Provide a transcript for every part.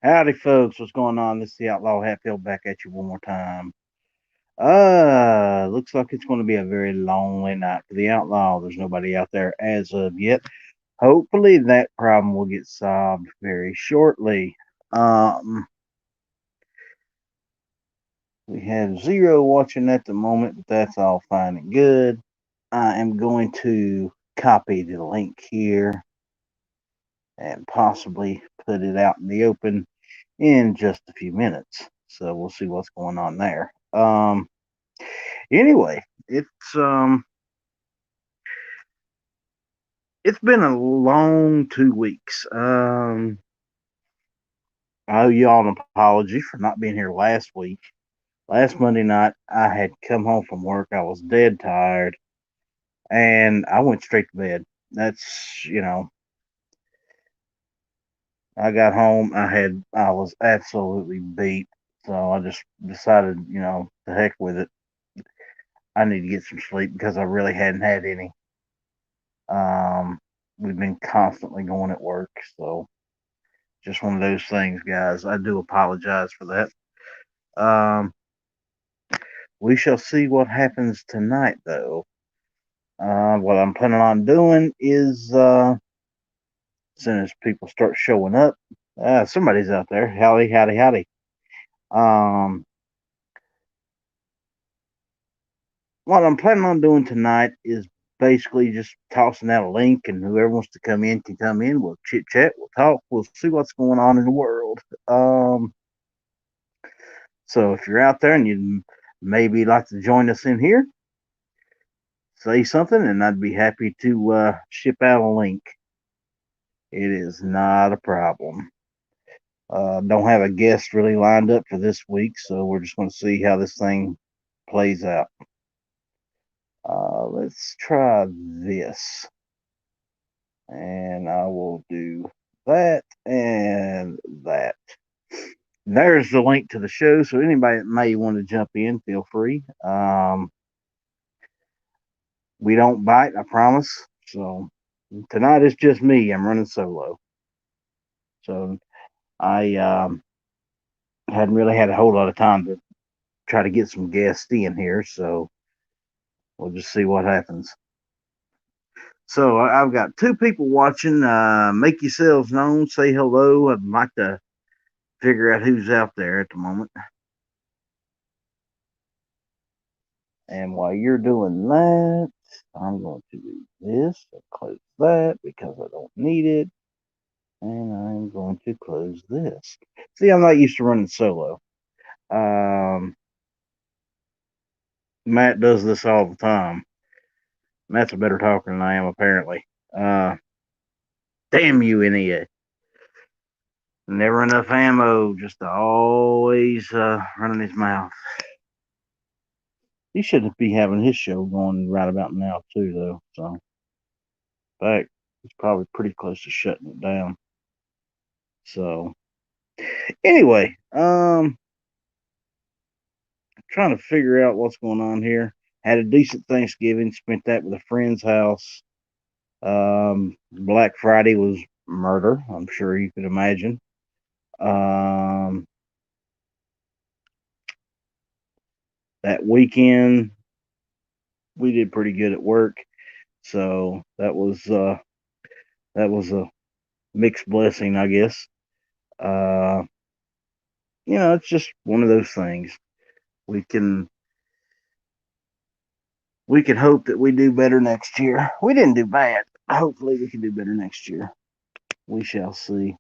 Howdy, folks. What's going on? This is the Outlaw Hatfield back at you one more time. Looks like it's going to be a very lonely night for the Outlaw. There's nobody out there as of yet. Hopefully, that problem will get solved very shortly. Um, we have zero watching at the moment, but that's all fine and good. I am going to copy the link here and possibly put it out in the open in just a few minutes. So we'll see what's going on there. Anyway, it's been a long 2 weeks. I owe you all an apology for not being here last week. Last Monday night, I had come home from work. I was dead tired, and I went straight to bed. That's. I got home. I was absolutely beat. So I just decided, the heck with it. I need to get some sleep because I really hadn't had any. Um, we've been constantly going at work, so just one of those things, guys. I do apologize for that. Um, we shall see what happens tonight, though. What I'm planning on doing is, as soon as people start showing up, somebody's out there. Howdy, howdy, howdy. Um, what I'm planning on doing tonight is basically just tossing out a link, and whoever wants to come in can come in. We'll chit chat, we'll talk, we'll see what's going on in the world. Um, so if you're out there and you maybe like to join us in here, say something, and I'd be happy to ship out a link. It is not a problem. Don't have a guest really lined up for this week, so we're just going to see how this thing plays out. Let's try this, and I will do that and that. There's the link to the show, so anybody that may want to jump in, feel free. We don't bite, I promise. So tonight it's just me. I'm running solo. So I hadn't really had a whole lot of time to try to get some guests in here. So we'll just see what happens. So I've got two people watching. Make yourselves known. Say hello. I'd like to figure out who's out there at the moment. And while you're doing that, I'm going to do this. I'll close that because I don't need it. And I'm going to close this. See, I'm not used to running solo. Um, Matt does this all the time. Matt's a better talker than I am, apparently. Uh, Damn you, NEA. Never enough ammo, just always running his mouth. He should be having his show going right about now, too, though. So, in fact, he's probably pretty close to shutting it down. So, anyway, trying to figure out what's going on here. Had a decent Thanksgiving, spent that with a friend's house. Black Friday was murder, I'm sure you could imagine. Um, that weekend we did pretty good at work, so that was a mixed blessing, I guess. Uh, it's just one of those things. We can we can hope that we do better next year. We didn't do bad. Hopefully, we can do better next year. We shall see.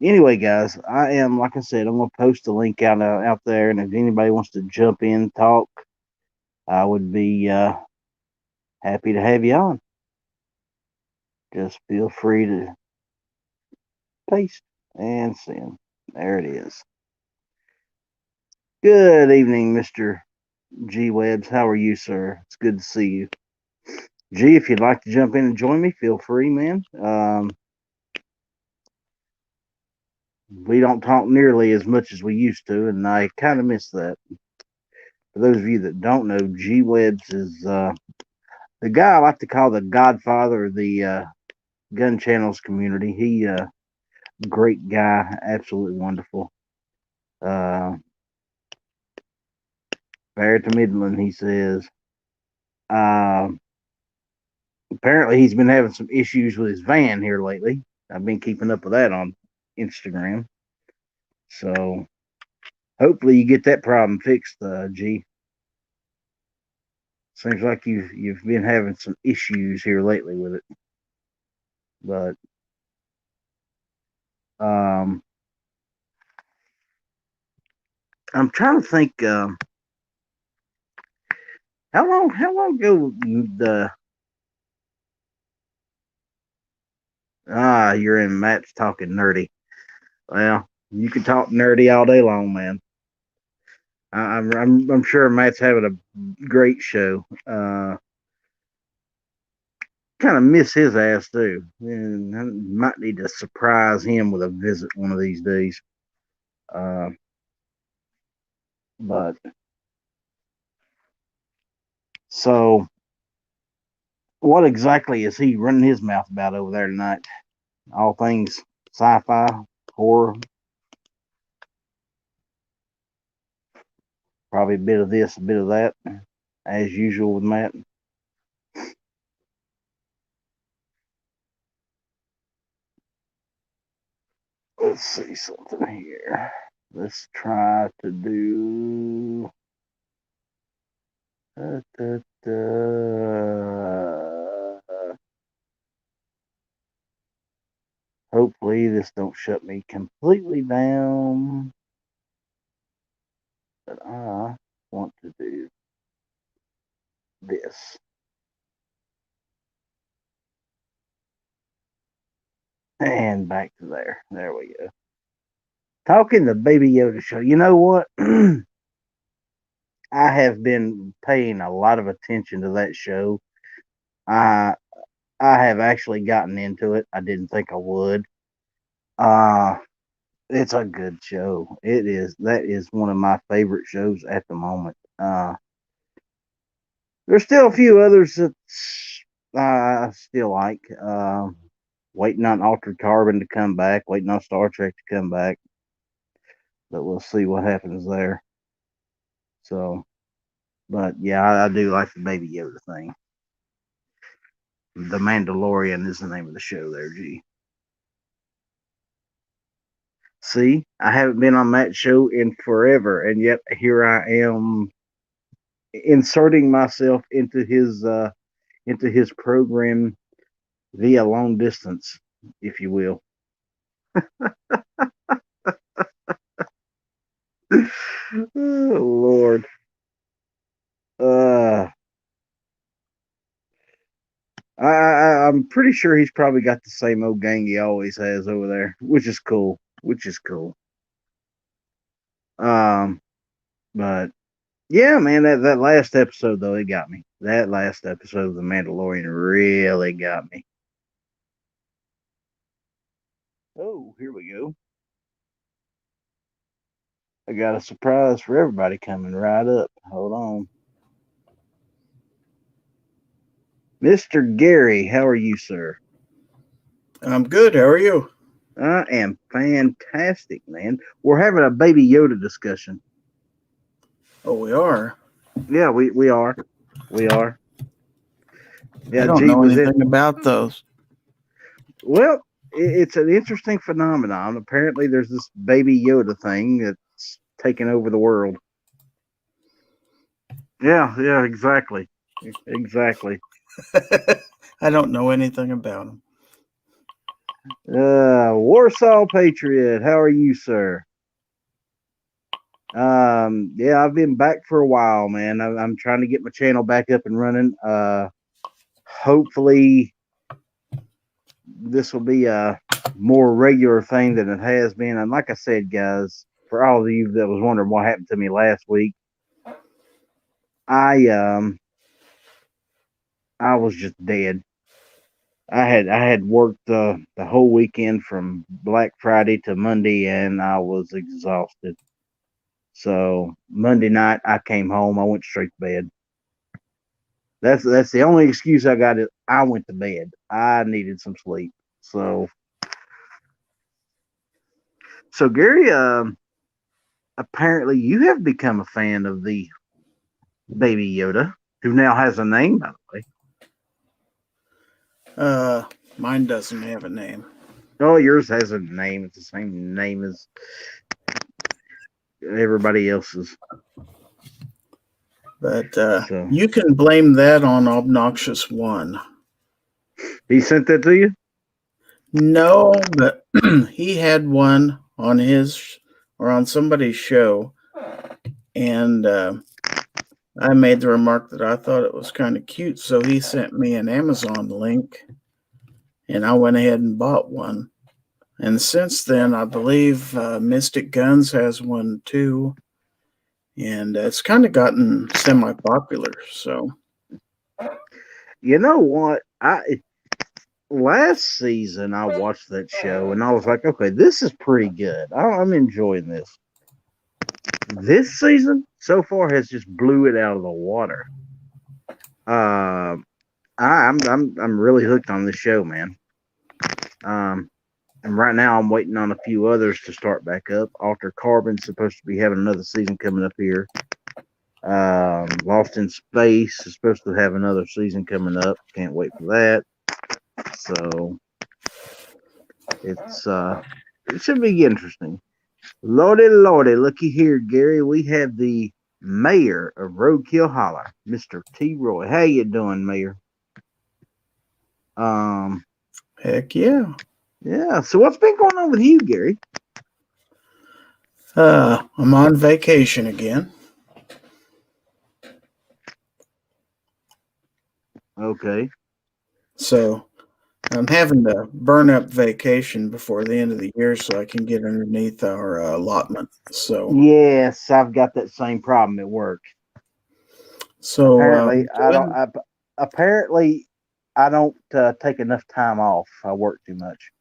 Anyway, guys, I am, like I said, I'm gonna post a link out there, and if anybody wants to jump in, talk, I would be happy to have you on. Just feel free to paste and send. There it is. Good evening, Mr. G Webbs. How are you, sir? It's good to see you. G, if you'd like to jump in and join me, feel free, man. We don't talk nearly as much as we used to, and I kind of miss that. For those of you that don't know, G Webbs is the guy I like to call the godfather of the gun channels community. He Great guy, absolutely wonderful. Uh, Fair to Midland, he says. Uh, Apparently, he's been having some issues with his van here lately. I've been keeping up with that on Instagram. So hopefully, you get that problem fixed, G. Seems like you've been having some issues here lately with it, but um, I'm trying to think. How long ago the you're in Matt's talking nerdy. Well, you can talk nerdy all day long, man. I'm sure Matt's having a great show. Kind of miss his ass too, and I might need to surprise him with a visit one of these days. Uh, but so, what exactly is he running his mouth about over there tonight? All things sci-fi, horror, probably a bit of this, a bit of that, as usual with Matt. Let's see something here. Let's try to do. Da, da, da. Hopefully, this don't shut me completely down. But I want to do this. And back to there. There we go. Talking the Baby Yoda show. You know what? I have been paying a lot of attention to that show. I I have actually gotten into it. I didn't think I would. Uh it's a good show. It is. That is one of my favorite shows at the moment. There's still a few others that I still like. Waiting on Altered Carbon to come back. Waiting on Star Trek to come back. But we'll see what happens there. So, but yeah, I do like the Baby Yoda thing. The Mandalorian is the name of the show there, G. See, I haven't been on that show in forever, and yet here I am inserting myself into his program via long distance, if you will. Oh Lord. Uh I'm pretty sure he's probably got the same old gang he always has over there, which is cool. Which is cool. Um, but yeah, man, that last episode though, it got me. That last episode of The Mandalorian really got me. Oh, here we go. I got a surprise for everybody coming right up. Hold on. Mr. Gary, how are you, sir? I'm good. How are you? I am fantastic, man. We're having a Baby Yoda discussion. Oh, we are. Yeah, we are. We are. I Yeah, don't G know was it. anything about those. Well, it's an interesting phenomenon. Apparently, there's this Baby Yoda thing that's taken over the world. Yeah, exactly. Exactly. I don't know anything about them. Warsaw Patriot, how are you, sir? Yeah, I've been back for a while, man. I'm trying to get my channel back up and running. Hopefully, this will be a more regular thing than it has been. And like I said, guys, for all of you that was wondering what happened to me last week, I um I was just dead. I had worked the whole weekend from Black Friday to Monday, and I was exhausted. So Monday night, I came home. I went straight to bed. That's the only excuse I got. Is I went to bed. I needed some sleep. So So Gary, apparently you have become a fan of the Baby Yoda, who now has a name, by the way. Uh, Mine doesn't have a name, Oh, yours has a name. It's the same name as everybody else's. but So you can blame that on Obnoxious One. he sent that to you. No, but he had one on his or on somebody's show, and I made the remark that I thought it was kind of cute, so he sent me an Amazon link, and I went ahead and bought one. And since then, I believe Mystic Guns has one too, and it's kind of gotten semi-popular. So, You know what? I last season I watched that show and I was like, okay, this is pretty good. I'm enjoying this. This season so far has just blew it out of the water. Um, I'm really hooked on this show, man. Um, and right now I'm waiting on a few others to start back up. Alter Carbon's supposed to be having another season coming up here. Lost in Space is supposed to have another season coming up. Can't wait for that. So it's it should be interesting. Lordy, lordy, looky here, Gary. We have the mayor of Roadkill Holler, Mr. T. Roy. How you doing, Mayor? Um, heck yeah. yeah. So what's been going on with you, Gary? I'm on vacation again. Okay. So I'm having to burn up vacation before the end of the year so I can get underneath our allotment. Yes, I've got that same problem at work. Apparently, I don't. Doing Apparently, I don't take enough time off. I work too much.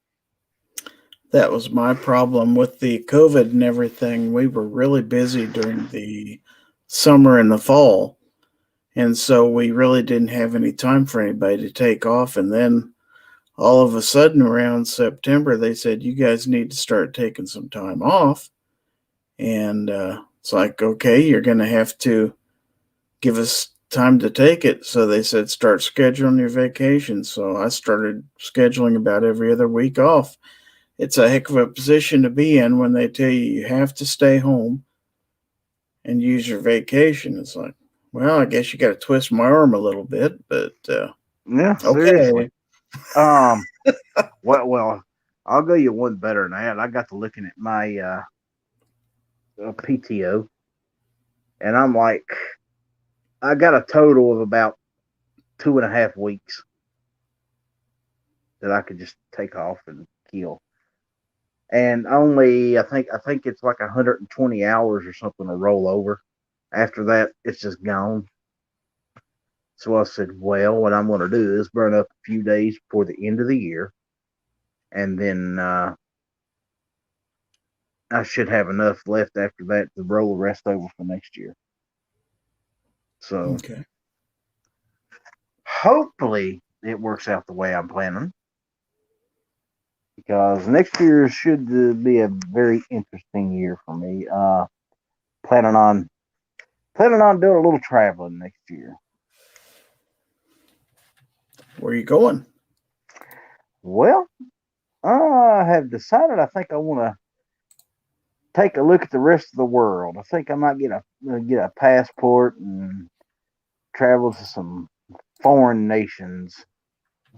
that was my problem with the COVID and everything. We were really busy during the summer and the fall, and so we really didn't have any time for anybody to take off. And then all of a sudden, around September, they said you guys need to start taking some time off, and it's like, okay, you're going to have to give us time to take it. So they said, start scheduling your vacation. So I started scheduling about every other week off. It's a heck of a position to be in when they tell you have to stay home and use your vacation. It's like, well, I guess you got to twist my arm a little bit, but Yeah, seriously. okay. Um. Well, I'll go you one better than that. I got to looking at my PTO, and I'm like, I got a total of about 2.5 weeks that I could just take off and kill. And only I think it's like 120 hours or something to roll over. After that, it's just gone. So I said, well, what I'm going to do is burn up a few days before the end of the year, and then I should have enough left after that to roll the rest over for next year. So Okay. hopefully it works out the way I'm planning, because next year should be a very interesting year for me. Planning on planning on doing a little traveling next year. Where are you going? Well, I have decided I think I want to take a look at the rest of the world. I think I might get a passport and travel to some foreign nations.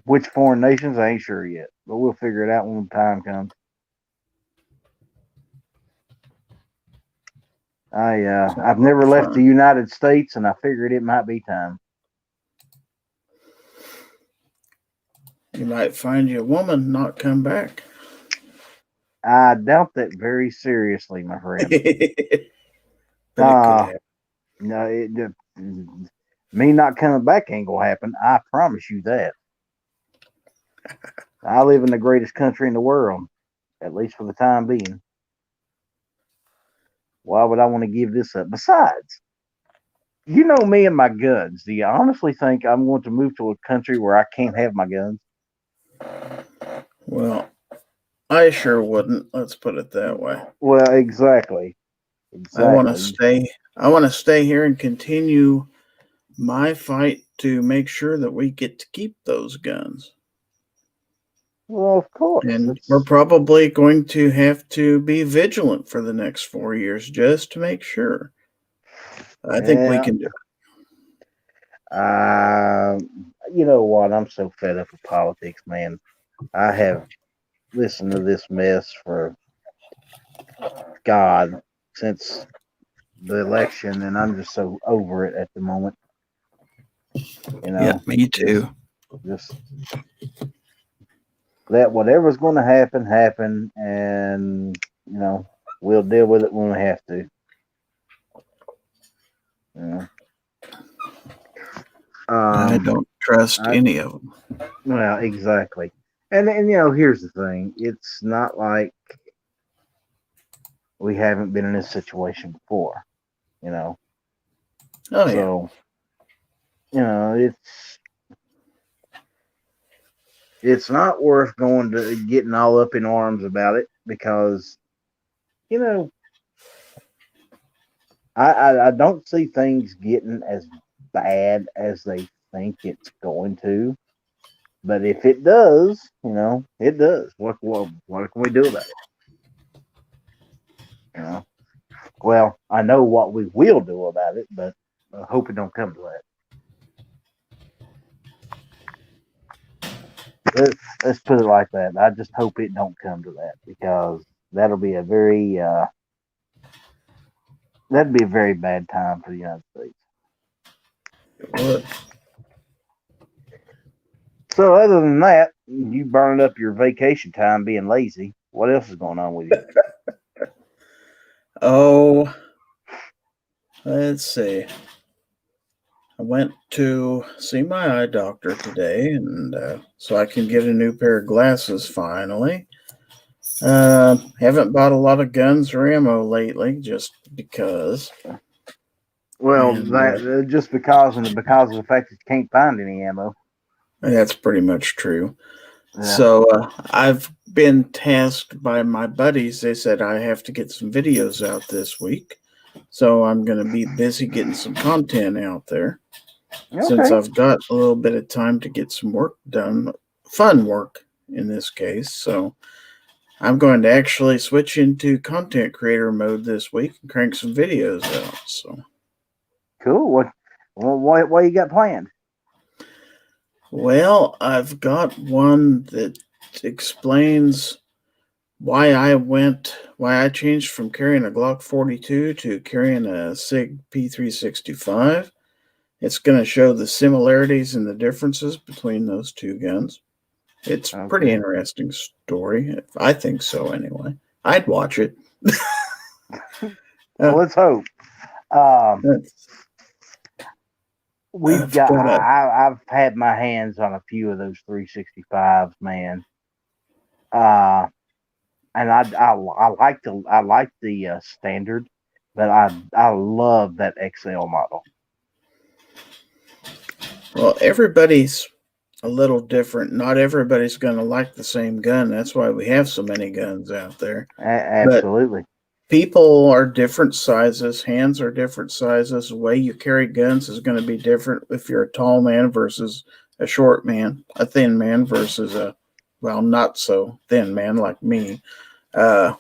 Which foreign nations, I ain't sure yet, but we'll figure it out when the time comes. I've Sounds never like left the fun. United States, and I figured it might be time. You might find you a woman, not come back. I doubt that very seriously, my friend. But it could Uh happen. no, me not coming back ain't gonna happen. I promise you that. I live in the greatest country in the world, at least for the time being. Why would I want to give this up? Besides, you know me and my guns. Do you honestly think I'm going to move to a country where I can't have my guns? Well, I sure wouldn't. Let's put it that way. Well, exactly, I want to exactly. stay. I want to stay here and continue my fight to make sure that we get to keep those guns. Well, of course, And we're it's probably going to have to be vigilant for the next 4 years just to make sure. I think we yeah. can do Uh, you know what? I'm so fed up with politics, man. I have listened to this mess for God since the election, and I'm just so over it at the moment. You it. Yeah, know, me just too. just let whatever's going to happen happen, and we'll deal with it when we have to. You know, I um, don't trust I any of them. well exactly, and here's the thing: it's not like we haven't been in this situation before. You know, Oh, yeah. so it's not worth going to getting all up in arms about it because you know I don't see things getting as bad as they think it's going to. But if it does, it does. What can we do about it? You know. Well, I know what we will do about it, but I hope it don't come to that. Let's put it like that. I just hope it don't come to that because that'll be a very that'd be a very bad time for the United States. It would. So other than that, you burning up your vacation time being lazy. What else is going on with you? Oh, let's see. I went to see my eye doctor today, and so I can get a new pair of glasses finally. Haven't bought a lot of guns or ammo lately, just because. Well, And that just because of the fact that you can't find any ammo. that's pretty much true. Yeah. So I've been tasked by my buddies. They said I have to get some videos out this week. So I'm going to be busy getting some content out there since Okay. I've got a little bit of time to get some work done, fun work in this case. So I'm going to actually switch into content creator mode this week and crank some videos out. So, Cool. What you got planned? well, I've got one that explains why I changed from carrying a Glock 42 to carrying a SIG P365. It's going to show the similarities and the differences between those two guns. It's a pretty Okay. interesting story. I think so, anyway. I'd watch it. Well, Uh, let's hope. Um, that's, we've I've got. got a I've had my hands on a few of those 365s, man. Uh, and I like the standard, but I love that XL model. well. Everybody's a little different. Not everybody's going to like the same gun. That's why we have so many guns out there. But Absolutely. people are different sizes, hands are different sizes. The way you carry guns is going to be different if you're a tall man versus a short man, a thin man versus a, well, not so thin man like me. Uh,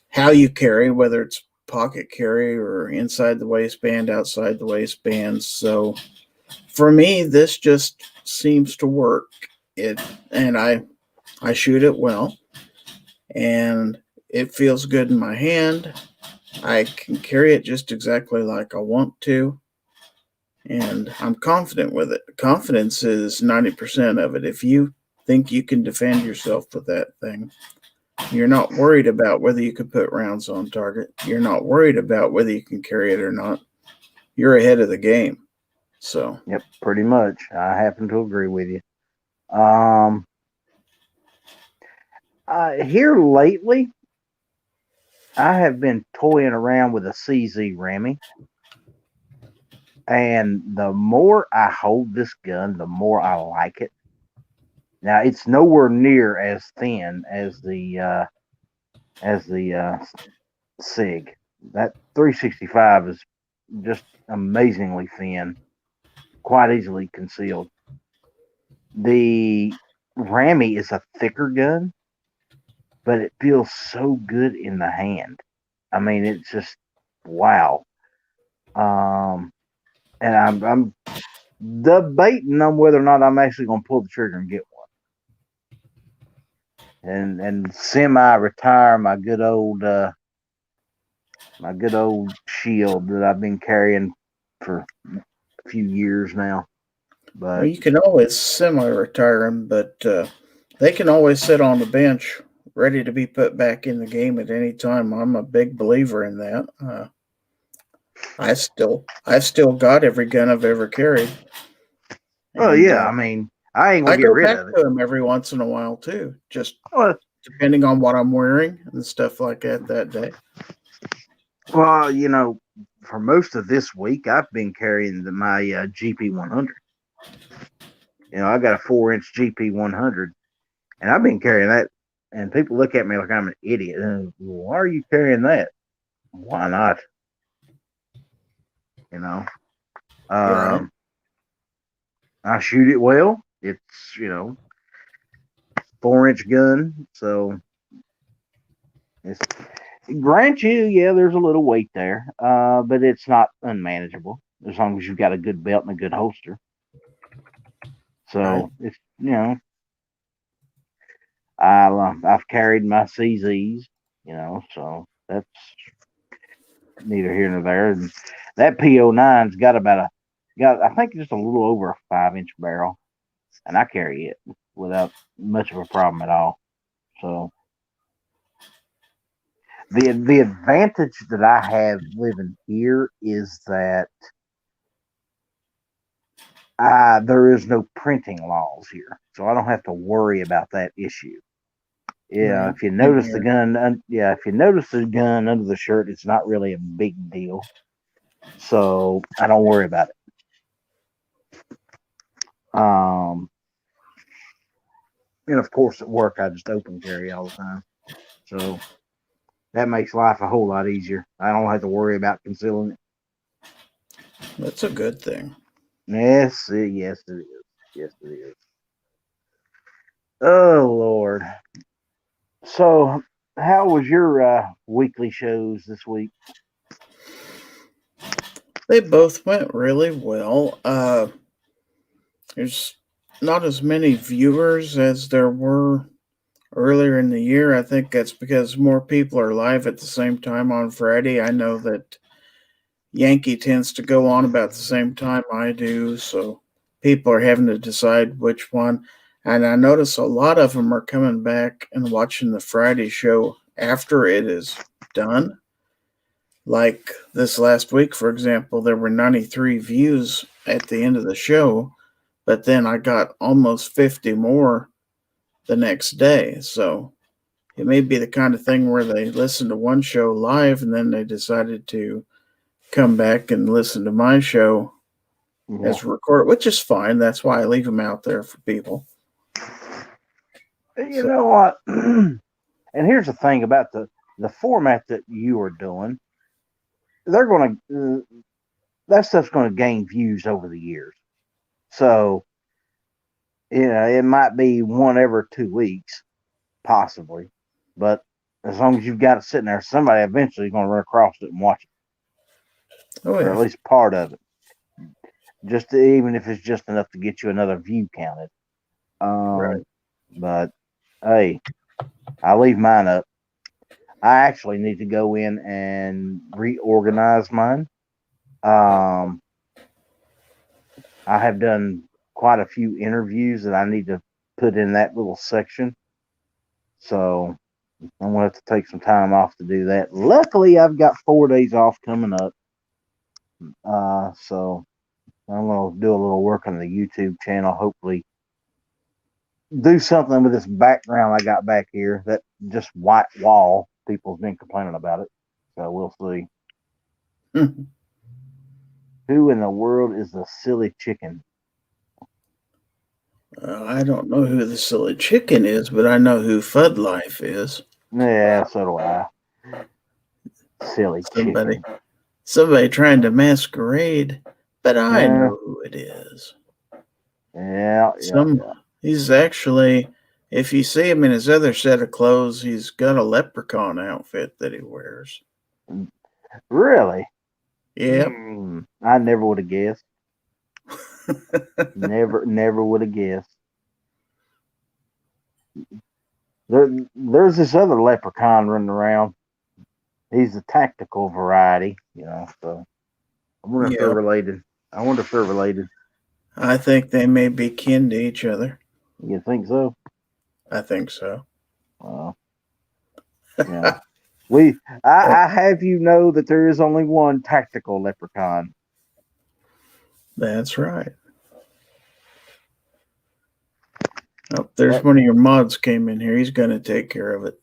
how you carry, whether it's pocket carry or inside the waistband, outside the waistband. So for me, this just seems to work. It and I shoot it well, and it feels good in my hand. I can carry it just exactly like I want to, and I'm confident with it. Confidence is 90% of it. If you think you can defend yourself with that thing, you're not worried about whether you can put rounds on target. You're not worried about whether you can carry it or not. You're ahead of the game. So, Yep. Pretty much. I happen to agree with you. Um, here lately, I have been toying around with a CZ Remy, and the more I hold this gun, the more I like it. Now it's nowhere near as thin as the Sig. That 365 is just amazingly thin, quite easily concealed. The Rammy is a thicker gun, but it feels so good in the hand. I mean, it's just wow. Um, and I'm debating on whether or not I'm actually going to pull the trigger and get one, and semi retire my good old shield that I've been carrying for a few years now. Well, But you can always semi-retire them, but they can always sit on the bench, ready to be put back in the game at any time. I'm a big believer in that. I've still got every gun I've ever carried, well, and yeah, I mean, I ain't gonna I get go rid back of it. to them every once in a while too, just Well, depending on what I'm wearing and stuff like that that day. well, for most of this week, I've been carrying my GP 100. I got a 4-inch GP 100, and I've been carrying that. And people look at me like I'm an idiot. Why are you carrying that? Why not? You know, Right. um, I shoot it well. It's 4-inch gun, so it's grant you, yeah, there's a little weight there, but it's not unmanageable as long as you've got a good belt and a good holster. Right. So it's I've carried my CZs, so that's neither here nor there. And that P09's got I think just a little over a 5-inch barrel, and I carry it without much of a problem at all. So the advantage that I have living here is that there is no printing laws here, so I don't have to worry about that issue. Yeah, Right. if you Same notice the here. gun, yeah, if you notice the gun under the shirt, it's not really a big deal, so I don't worry about it. Um, and of course, at work, I just open carry all the time, so that makes life a whole lot easier. I don't have to worry about concealing it. That's a good thing. Yes, it is. Yes, it is. Oh Lord. So, how was your weekly shows this week? They both went really well. There's not as many viewers as there were earlier in the year. I think that's because more people are live at the same time on Friday. I know that Yankee tends to go on about the same time I do, so people are having to decide which one. And I notice a lot of them are coming back and watching the Friday show after it is done. Like this last week, for example, there were 93 views at the end of the show, but then I got almost 50 more the next day. So it may be the kind of thing where they listened to one show live and then they decided to come back and listen to my show Yeah. as recorded, which is fine. That's why I leave them out there for people. You So, know what? And here's the thing about the format that you are doing. They're going to that stuff's going to gain views over the years. So it might be one every 2 weeks, possibly, but as long as you've got it sitting there, somebody eventually is going to run across it and watch oh it, or yeah, at least part of it. Even if it's just enough to get you another view counted. Um, right. but hey, I leave mine up. I actually need to go in and reorganize mine. Um, I have done quite a few interviews that I need to put in that little section. So I'm gonna have to take some time off to do that. Luckily, I've got 4 days off coming up. So I'm gonna do a little work on the YouTube channel. Hopefully, do something with this background I got back here. That just white wall. People's been complaining about it. So we'll see. Who in the world is the silly chicken? I don't know who the silly chicken is, but I know who Fud Life is. Yeah, so do I. Silly Somebody, chicken. somebody trying to masquerade, but I Yeah, know who it is. yeah, yeah, Some, he's actually, if you see him in his other set of clothes, he's got a leprechaun outfit that he wears. yeah. Really? Yep. I never would have guessed. Never would have guessed. There's this other leprechaun running around. He's the tactical variety, So I wonder if they're Yep. related. I wonder if they're related. I think they may be kin to each other. You think so? I think so. Uh, yeah. We, I have you know that there is only one tactical leprechaun. That's right. Oh, there's That, one of your mods came in here. He's going to take care of it.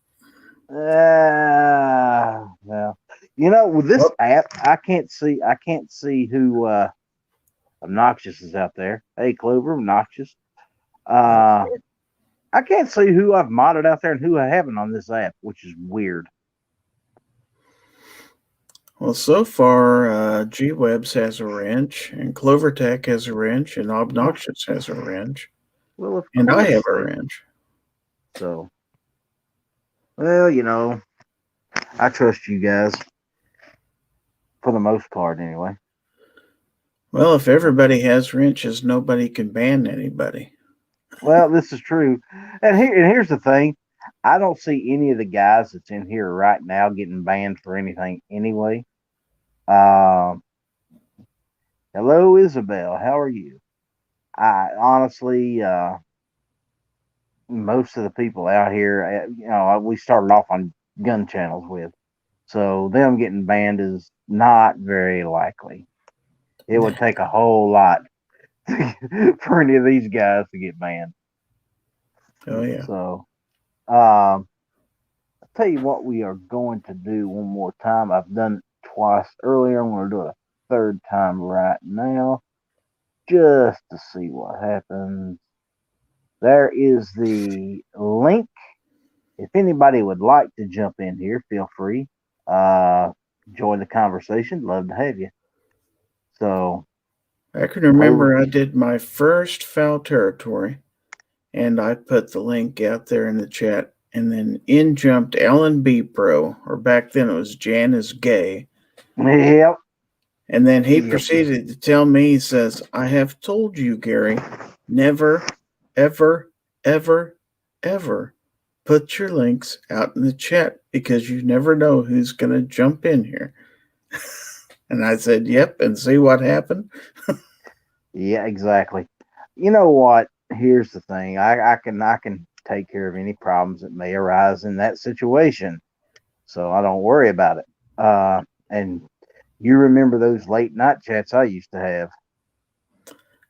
yeah. With this Well, app, I can't see who obnoxious is out there. Hey, Clover, obnoxious. Uh, I can't see who I've modded out there and who I haven't on this app, which is weird. well, so far, G Webs has a wrench, and Clover Tech has a wrench, and Well, Obnoxious has a wrench, well, of and I have course a they. wrench. So, well, I trust you guys for the most part, anyway. Well, if everybody has wrenches, nobody can ban anybody. Well, this is true, and here's the thing: I don't see any of the guys that's in here right now getting banned for anything anyway. Um, Hello, Isabel. How are you? I honestly, most of the people out here, we started off on gun channels with, so them getting banned is not very likely. It would take a whole lot for any of these guys to get banned. Oh, yeah. So, I'll tell you what we are going to do one more time. I've done it twice earlier. I'm going to do it a third time right now just to see what happens. There is the link. If anybody would like to jump in here, feel free. Uh, Join the conversation. Love to have you. So, I can Clover. remember I did my first foul territory, and I put the link out there in the chat, and then in jumped Alan B. Pro, or back then it was Jan is Gay. Yep. And then he Yep. proceeded to tell me, he says, I have told you, Gary, never, ever, ever, ever put your links out in the chat because you never know who's going to jump in here. And I said, yep. And see what happened? Yeah, exactly. You know what? Here's the thing. I can take care of any problems that may arise in that situation. So I don't worry about it. And you remember those late night chats I used to have?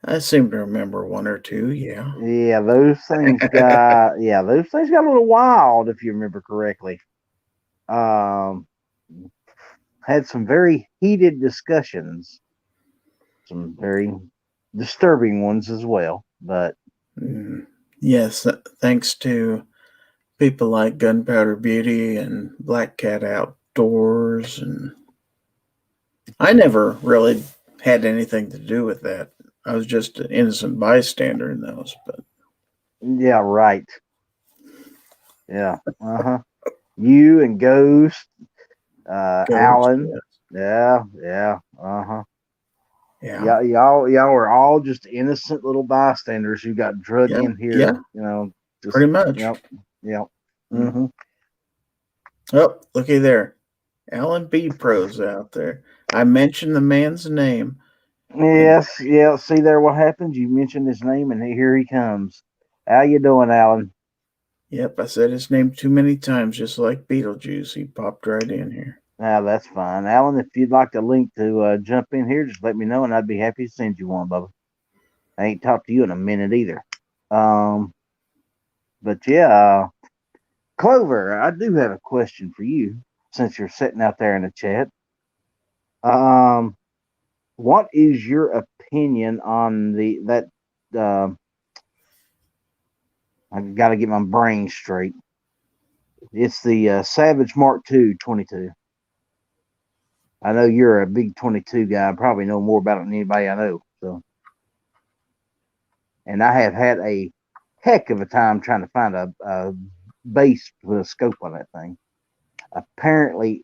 I seem to remember one or two. Yeah. Yeah, those things got a little wild if you remember correctly. Um, had some very heated discussions, some very disturbing ones as well. But Mm, yes. Thanks to people like Gunpowder Beauty and Black Cat Outdoors. And I never really had anything to do with that. I was just an innocent bystander in those. But yeah, right. Yeah. Uh-huh. You and Ghost, Ghost, Alan. yeah. Yeah, yeah. Uh-huh. Yeah. Yeah, y'all were all just innocent little bystanders who got drug Yeah. in Yeah. here, just Pretty much. yep, yep. Mm. Mm-hmm. Oh, looky there. Alan B. Pro's out there. I mentioned the man's name. And Yes, yeah. See there what happens? You mentioned his name and here he comes. How you doing, Alan? yep, I said his name too many times, just like Beetlejuice. He popped right in here. Now that's fine. Alan, if you'd like a link to jump in here, just let me know and I'd be happy to send you one, Bubba. I ain't talked to you in a minute either. Um, but yeah, Clover, I do have a question for you since you're sitting out there in the chat. Um, what is your opinion on the that uh, I got to get my brain straight. It's the Savage Mark II 22. I know you're a big 22 guy. I probably know more about it than anybody I know. So, and I have had a heck of a time trying to find a base with a scope on that thing. Apparently,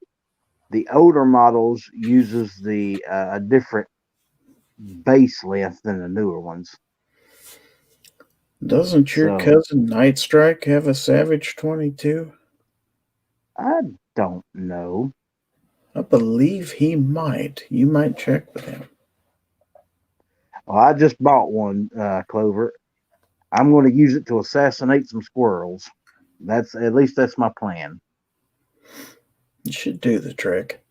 the older models uses the a different base length than the newer ones. Doesn't your So cousin Night Strike have a Savage 22? I don't know. I believe he might. You might check with him. Well, I just bought one, Clover. I'm going to use it to assassinate some squirrels. That's at least that's my plan. You should do the trick.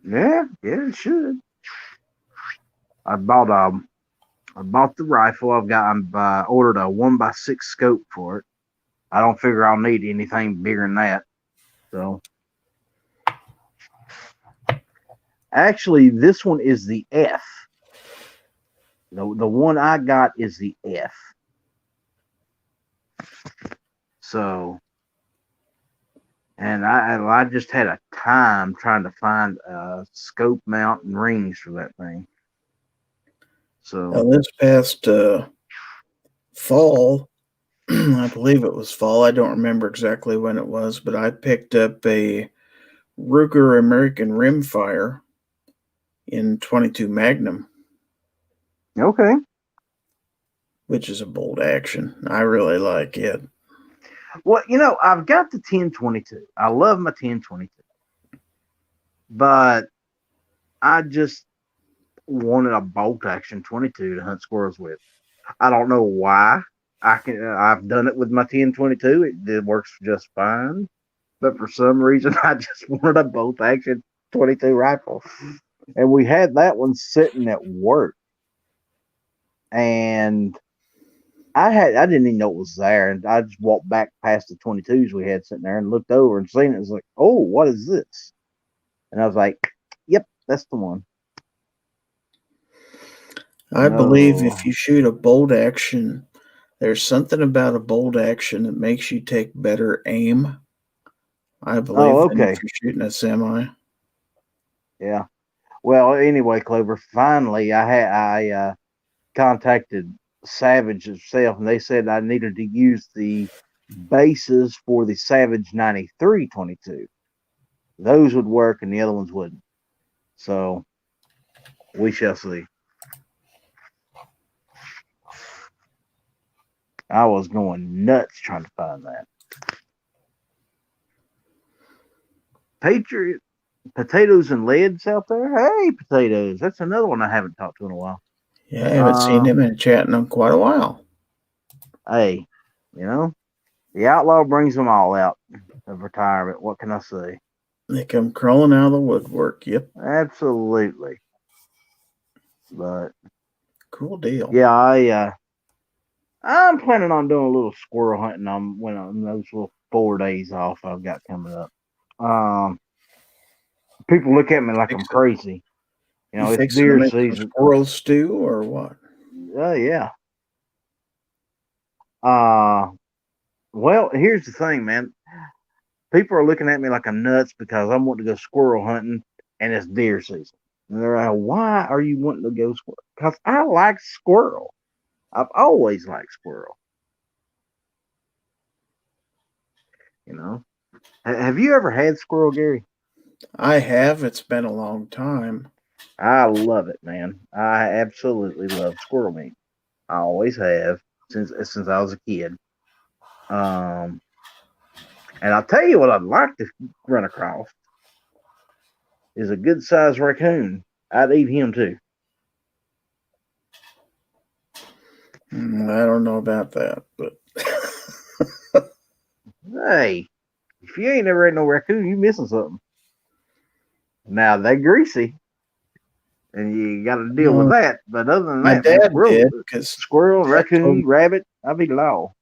Yeah, yeah, it should. I bought I bought the rifle. I ordered a 1x6 scope for it. I don't figure I'll need anything bigger than that. So actually, this one is the F. The one I got is the F. So and I just had a time trying to find scope mount and rings for that thing. Now, So this past fall, I believe it was fall. I don't remember exactly when it was, but I picked up a Ruger American Rimfire in 22 Magnum, okay. which is a bolt action. I really like it. Well, I've got the 1022. I love my 1022, but I just wanted a bolt action 22 to hunt squirrels with. I don't know why. I've done it with my 1022. It works just fine. But for some reason, I just wanted a bolt action 22 rifle. And we had that one sitting at work. And I didn't even know it was there. And I just walked back past the 22s we had sitting there and looked over and seen it. It was like, oh, what is this? And I was like, yep, that's the one. I believe No. if you shoot a bolt action, there's something about a bolt action that makes you take better aim. I Oh, believe than if okay. you're shooting a semi. Yeah. Well, anyway, Clover, finally I contacted Savage itself and they said I needed to use the bases for the Savage 93 22. Those would work and the other ones wouldn't. So we shall see. I was going nuts trying to find that. Patriot potatoes and leads out there. Hey, potatoes. That's another one I haven't talked to in a while. Yeah, I haven't seen Uh, him in chatting in quite a while. hey, you know, the outlaw brings them all out of retirement. What can I say? They come crawling out of the woodwork. Yep, Absolutely. But cool deal. yeah, I'm planning on doing a little squirrel hunting on those little 4 days off I've got coming up. Um, people look at me like I'm Fix it. crazy. You It's fixing to deer make some season. squirrel stew or what? Oh yeah. Uh, well, here's the thing, man. People are looking at me like I'm nuts because I'm wanting to go squirrel hunting and it's deer season. And they're like, why are you wanting to go squirrel? Because I like squirrel. I've always liked squirrel. You know, have you ever had squirrel, Gary? I have. It's been a long time. I love it, man. I absolutely love squirrel meat. I always have since I was a kid. Um, and I'll tell you what I'd like to run across is a good sized raccoon. I'd eat him too. I don't know about that, but Hey, if you ain't never had no raccoon, you missing something. Now they're greasy, and you got to deal with no, that. But other than my that, man, dad did because squirrel, dad told raccoon, rabbit, I'll be law.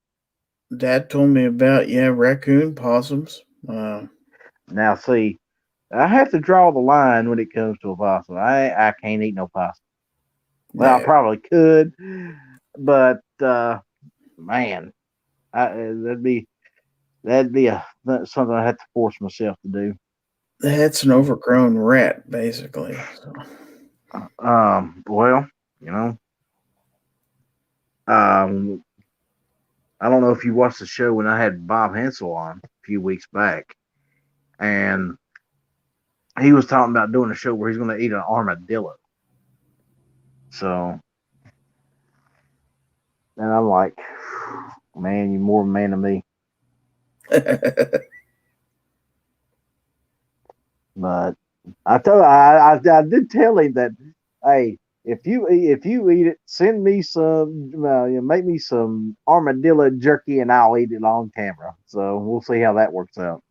dad told me about raccoon, possums. Now, see, I have to draw the line when it comes to a possum. I can't eat no possum. Well, I No, probably could, but man, That'd be that's something I have to force myself to do. That's an overgrown rat, basically. So. Well, you know, um, I don't know if you watched the show when I had Bob Hensel on a few weeks back, and he was talking about doing a show where he's going to eat an armadillo. So, and I'm like, man, you're more man than me. But I did tell him that, hey, if you eat it, send me some, make me some armadillo jerky, and I'll eat it on camera. So we'll see how that works out.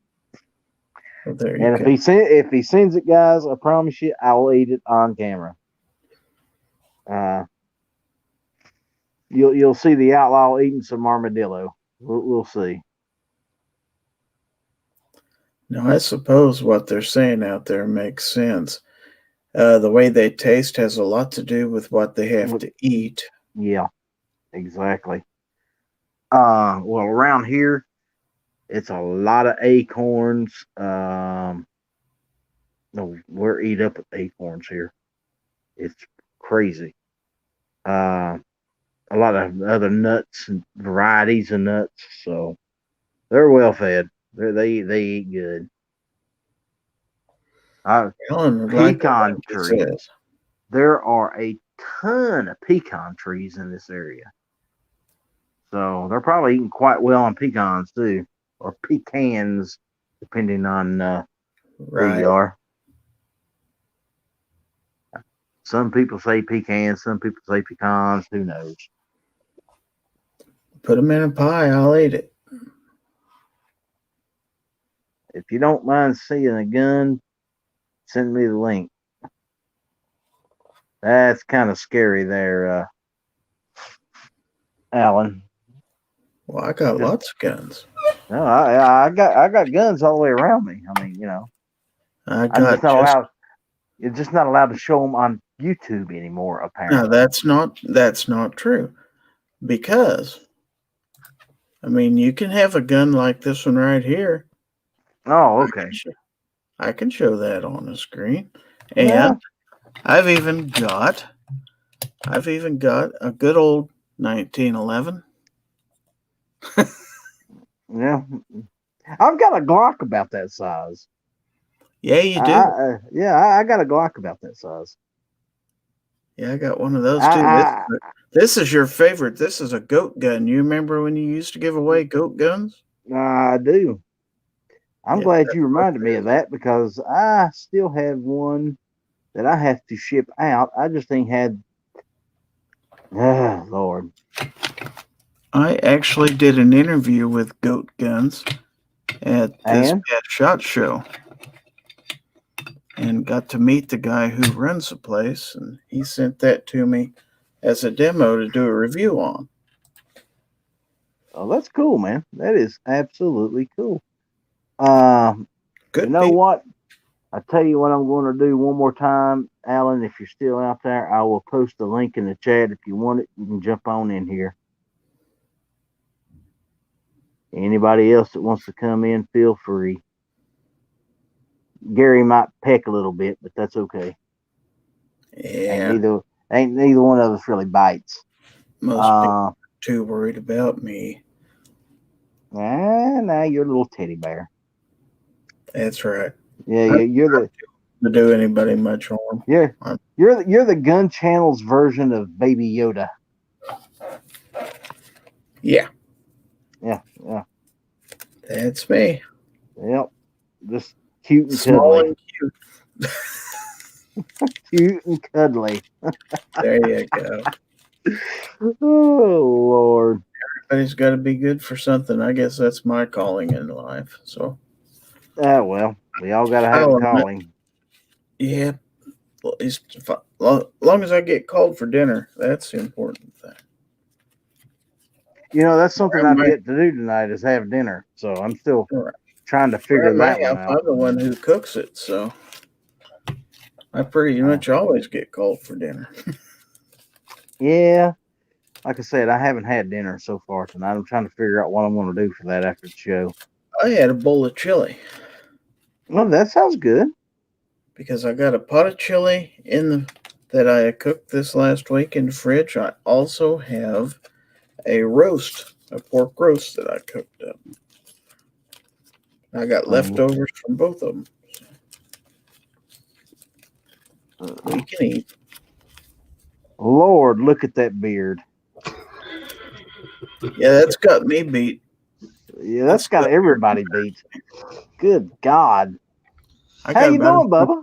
Well, there you And go. if he sends it, guys, I promise you, I will eat it on camera. Uh, you'll see the outlaw eating some armadillo. We'll see. Now, I suppose what they're saying out there makes sense. The way they taste has a lot to do with what they have to eat. Yeah, exactly. Well, around here, it's a lot of acorns. No, we're eat up with acorns here. It's crazy. Uh, a lot of other nuts and varieties of nuts. So they're well fed. They eat good. Ellen would like a Pecan link, he trees. says. There are a ton of pecan trees in this area. So they're probably eating quite well on pecans too, or pecans, depending on who you Right. are. Some people say pecans, some people say pecans. Who knows? Put them in a pie, I'll eat it. If you don't mind seeing a gun, send me the link. That's kind of scary there, Alan. Well, I got Just lots of guns. no, I got guns all the way around me. I mean, I I'm just got not just allowed. You're just not allowed to show them on YouTube anymore, no. apparently. That's not true because I mean you can have a gun like this one right here. Oh, I okay. can show, I can show that on the screen, Yeah, and I've even got a good old 1911. yeah. I've got a Glock about that size. Yeah, you do. Yeah, I got a Glock about that size. Yeah, I got one of those too. I, This is your favorite. This is a goat gun. You remember when you used to give away goat guns? I do. I'm Yep, glad that's you what reminded me it of is. that because I still have one that I have to ship out. I just ain't had. Lord. I actually did an interview with goat guns at this And pet shot show and got to meet the guy who runs the place, and he sent that to me as a demo to do a review on. oh, that's cool, man. That is absolutely cool. Um, you Good know people. what? I tell you what I'm going to do one more time, Alan. If you're still out there, I will post the link in the chat. If you want it, you can jump on in here. Anybody else that wants to come in, feel free. Gary might peck a little bit, but that's okay. Ain't Yeah, neither ain't neither one of us really bites. most people Uh, are too worried about me. now you're a little teddy bear. That's right. Yeah, I'm you're the not to do anybody much harm. you're I'm, you're the gun channel's version of Baby Yoda. yeah, Yeah, yeah, that's me. yep. Just cute and Small cuddly, and cute. cute and cuddly. There you go. Oh Lord. Everybody's got to be good for something. I guess that's my calling in life. So Ah, well, we all got to have a I'll admit, calling. yeah, at least long as I get called for dinner, that's the important thing. That's something Around I've my yet to do tonight is have dinner. So I'm still trying to figure around my that one house, I'm out. the one who cooks it, so I pretty Uh, much always get called for dinner. yeah, Like I said, I haven't had dinner so far tonight. I'm trying to figure out what I'm going to do for that after the show. I had a bowl of chili Well, that sounds good. because I got a pot of chili in the that I cooked this last week in the fridge. I also have a pork roast that I cooked up. I got Um, leftovers from both of them. We can eat. Lord, look at that beard. Yeah, that's got me beat. Yeah, that's It's got got everybody beat. Good God. I How got you about as doing, Bubba?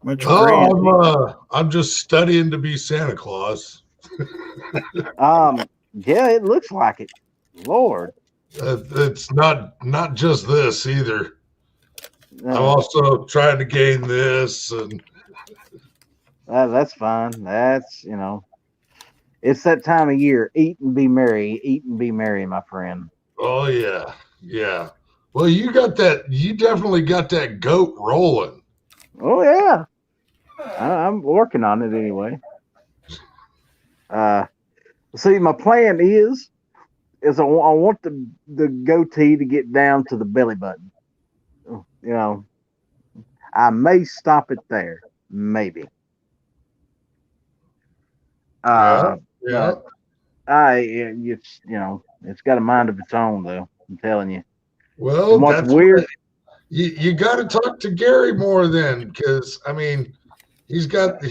much gray Oh, as you. I'm just studying to be Santa Claus. Yeah, it looks like it. Lord. It's not just this either. I'm Uh, also trying to gain this, and that's fine. It's that time of year. Eat and be merry. Eat and be merry, my friend. oh yeah, yeah. Well, you got that. You definitely got that goat rolling. Oh yeah, I'm working on it anyway. Uh, see, my plan is I want the goatee to get down to the belly button. You know, I may stop it there, maybe. Yeah, yeah. But it's got a mind of its own though. I'm telling you. And Well, what's that's what weird? you got to talk to Gary more then, because I mean, he's got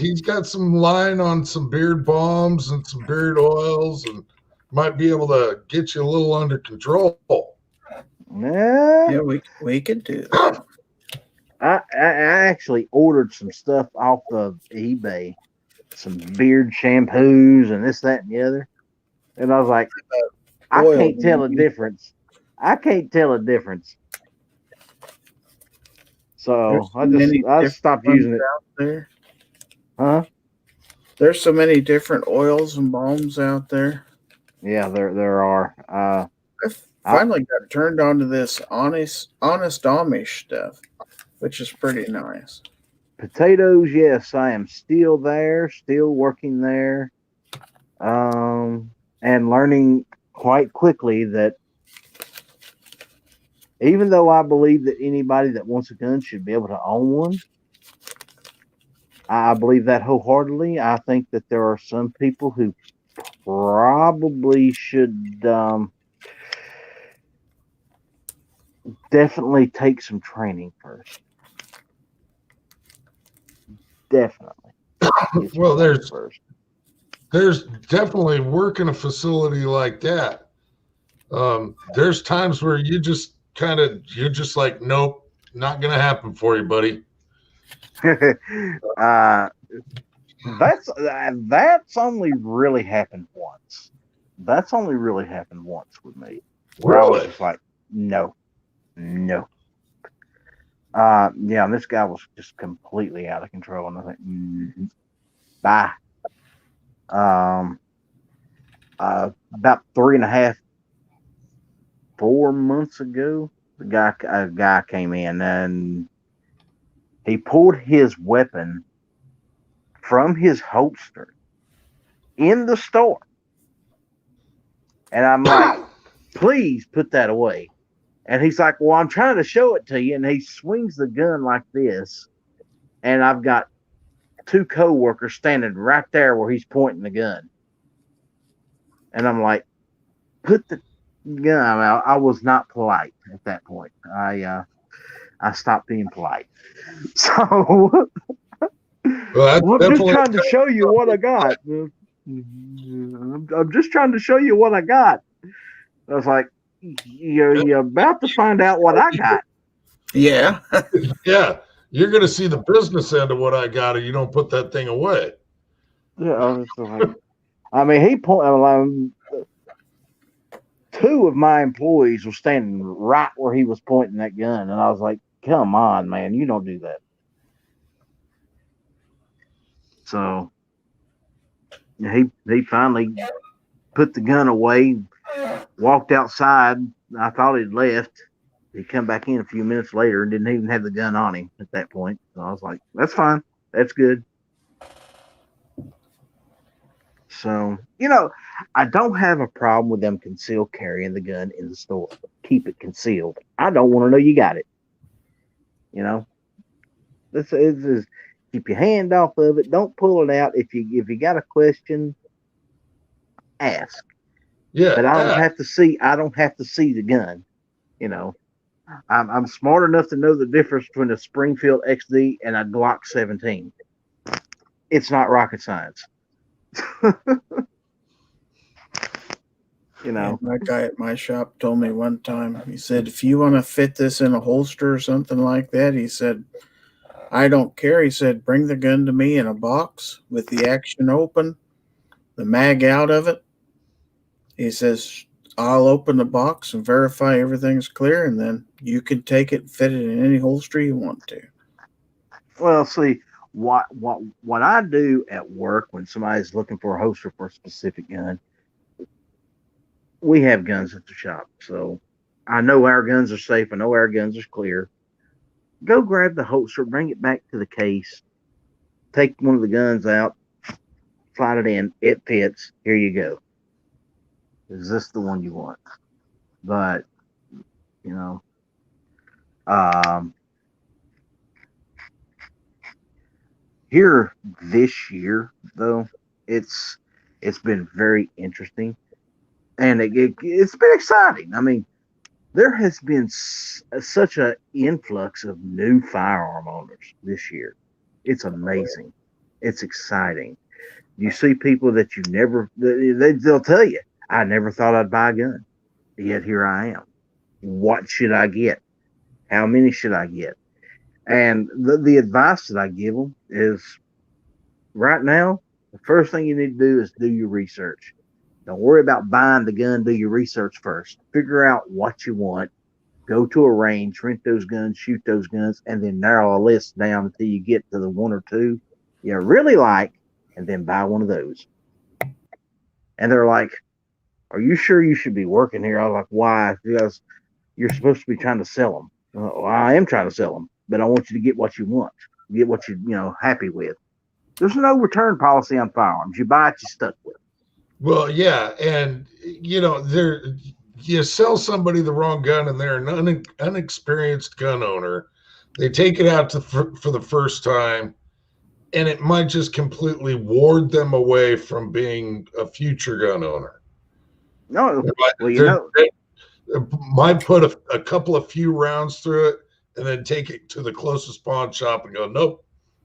some line on some beard balms and some beard oils, and might be able to get you a little under control. Yeah, Yeah, we could do that. I actually ordered some stuff off of eBay, some beard shampoos and this, that, and the other. And I was like, I Oil. can't tell a difference. I can't tell a difference. So There's so many I different stopped ones using it. out there. Huh? There's so many different oils and balms out there. Yeah, there are. I I, finally got turned on to this honest Amish stuff, which is pretty nice. Potatoes, yes, I am still there, still working there. And learning quite quickly that even though I believe that anybody that wants a gun should be able to own one, I believe that wholeheartedly. I think that there are some people who probably should definitely take some training first. Definitely get some Well, training there's first. there's definitely work in a facility like that. There's times where you're just like, nope, not gonna happen for you, buddy. uh, that's only really happened once. That's only really happened once with me, where I was Really? just like, no, no. Yeah, and this guy was just completely out of control, and I think, bye. Um, about 3.5, 4 months ago, a guy came in and he pulled his weapon from his holster in the store, and I'm like, please put that away. And he's like, well, I'm trying to show it to you, and he swings the gun like this, and I've got two coworkers standing right there where he's pointing the gun, and I'm like, put the gun out. I was not polite at that point. I stopped being polite. So Well, that's well, I'm just definitely trying to show you what I got. I'm just trying to show you what I got. I was like, you're about to find out what I got. Yeah. yeah. You're gonna see the business end of what I got, or you don't put that thing away. Yeah, it's like, I mean, two of my employees were standing right where he was pointing that gun, and I was like, "Come on, man, you don't do that." So he finally put the gun away, walked outside. I thought he'd left. He come back in a few minutes later and didn't even have the gun on him at that point. So I was like, "That's fine. That's good." So, I don't have a problem with them concealed carrying the gun in the store. Keep it concealed. I don't want to know you got it. You know, this is keep your hand off of it. Don't pull it out. If you got a question, ask. Yeah, But I don't have to see. I don't have to see the gun. You know, I'm smart enough to know the difference between a Springfield XD and a Glock 17. It's not rocket science. you Yeah, know. that guy at my shop told me one time, he said, if you want to fit this in a holster or something like that, he said, I don't care. He said, bring the gun to me in a box with the action open, the mag out of it. He says, I'll open the box and verify everything's clear, and then you can take it and fit it in any holster you want to. Well, see, what I do at work when somebody's looking for a holster for a specific gun, we have guns at the shop, so I know our guns are safe. I know our guns are clear. Go grab the holster, bring it back to the case, take one of the guns out, slide it in. It fits. Here you go. Is this the one you want? But you know, um, here this year though, it's it's been very interesting, and it's been exciting. I mean, there has been such an influx of new firearm owners this year. It's amazing. It's exciting. You see people that you never, they'll tell you, I never thought I'd buy a gun. Yet here I am. What should I get? How many should I get? And the advice that I give them is right now, the first thing you need to do is do your research. Don't worry about buying the gun. Do your research first. Figure out what you want. Go to a range, rent those guns, shoot those guns, and then narrow a list down until you get to the one or two you really like, and then buy one of those. And they're like, "Are you sure you should be working here?" I was like, "Why?" Because you're supposed to be trying to sell them. Well, I am trying to sell them, but I want you to get what you want, get what happy with. There's no return policy on firearms. You buy it, you stuck with. well, yeah, and there you sell somebody the wrong gun, and they're an unexperienced gun owner. They take it out for the first time, and it might just completely ward them away from being a future gun owner. No, well, They might put a couple of few rounds through it and then take it to the closest pawn shop and go, nope,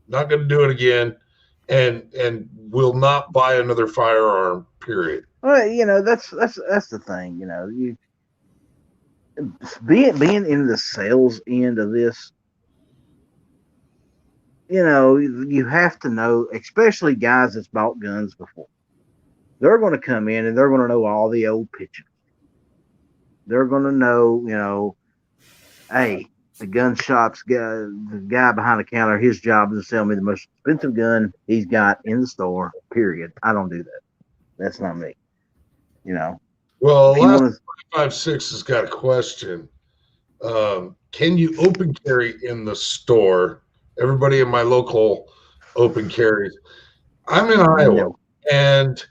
not going to do it again, and will not buy another firearm. Period. well, that's the thing. You being in the sales end of this, you have to know, especially guys that's bought guns before. They're going to come in and they're going to know all the old pitches. They're going to know, hey, the gun shop's guy, the guy behind the counter, his job is to sell me the most expensive gun he's got in the store. Period. I don't do that. That's not me. Well, If you last want to, 56 has got a question. Can you open carry in the store? Everybody in my local open carries. I'm in Iowa, no. and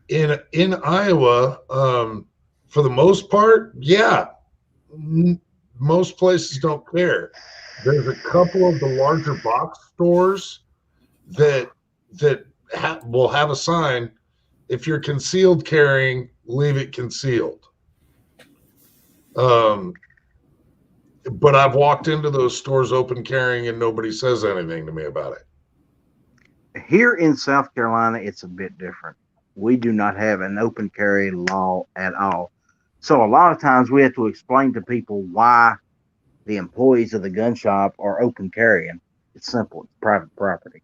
in Iowa, for the most part, yeah, most places don't care. There's a couple of the larger box stores that will have a sign: if you're concealed carrying, leave it concealed. Um, but I've walked into those stores open carrying, and nobody says anything to me about it. Here in South Carolina, it's a bit different. We do not have an open carry law at all. So a lot of times we have to explain to people why the employees of the gun shop are open carrying. It's simple. It's private property.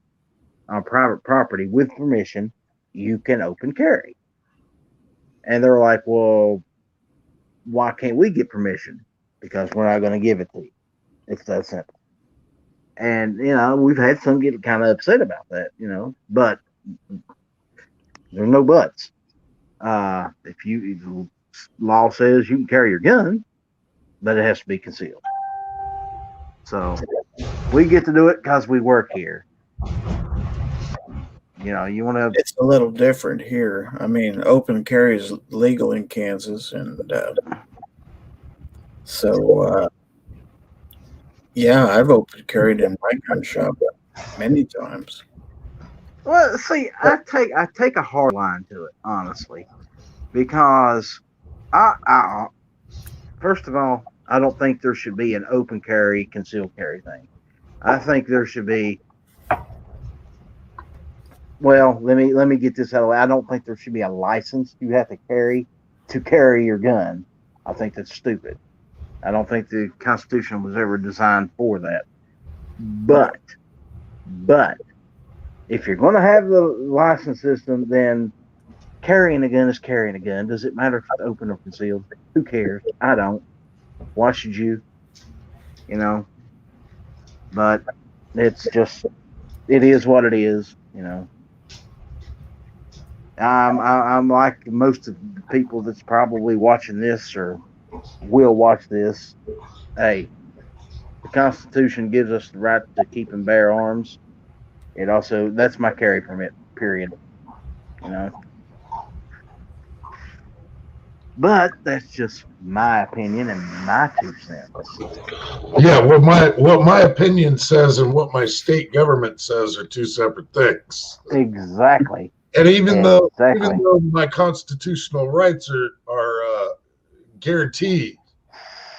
On private property with permission, you can open carry. And they're like, well, why can't we get permission? Because we're not going to give it to you. It's that simple. And, we've had some get kind of upset about that, but there's no buts. If the law says you can carry your gun, but it has to be concealed. So we get to do it because we work here. You want to. It's a little different here. I mean, open carry is legal in Kansas, and so yeah, I've open carried in my gun shop many times. Well, see, I take a hard line to it, honestly, because I first of all, I don't think there should be an open carry, concealed carry thing. I think there should be. Well, let me get this out of the way. I don't think there should be a license you have to carry your gun. I think that's stupid. I don't think the Constitution was ever designed for that. But but if you're going to have the license system, then carrying a gun is carrying a gun. Does it matter if it's open or concealed? Who cares? I don't. Why should you? You know. But it's just it is what it is. I'm like most of the people that's probably watching this or will watch this. Hey, the Constitution gives us the right to keep and bear arms. It also that's my carry permit. Period. You know. But that's just my opinion and my 2 cents. Yeah, what my opinion says and what my state government says are two separate things. Exactly. And even though Exactly. my constitutional rights are guaranteed,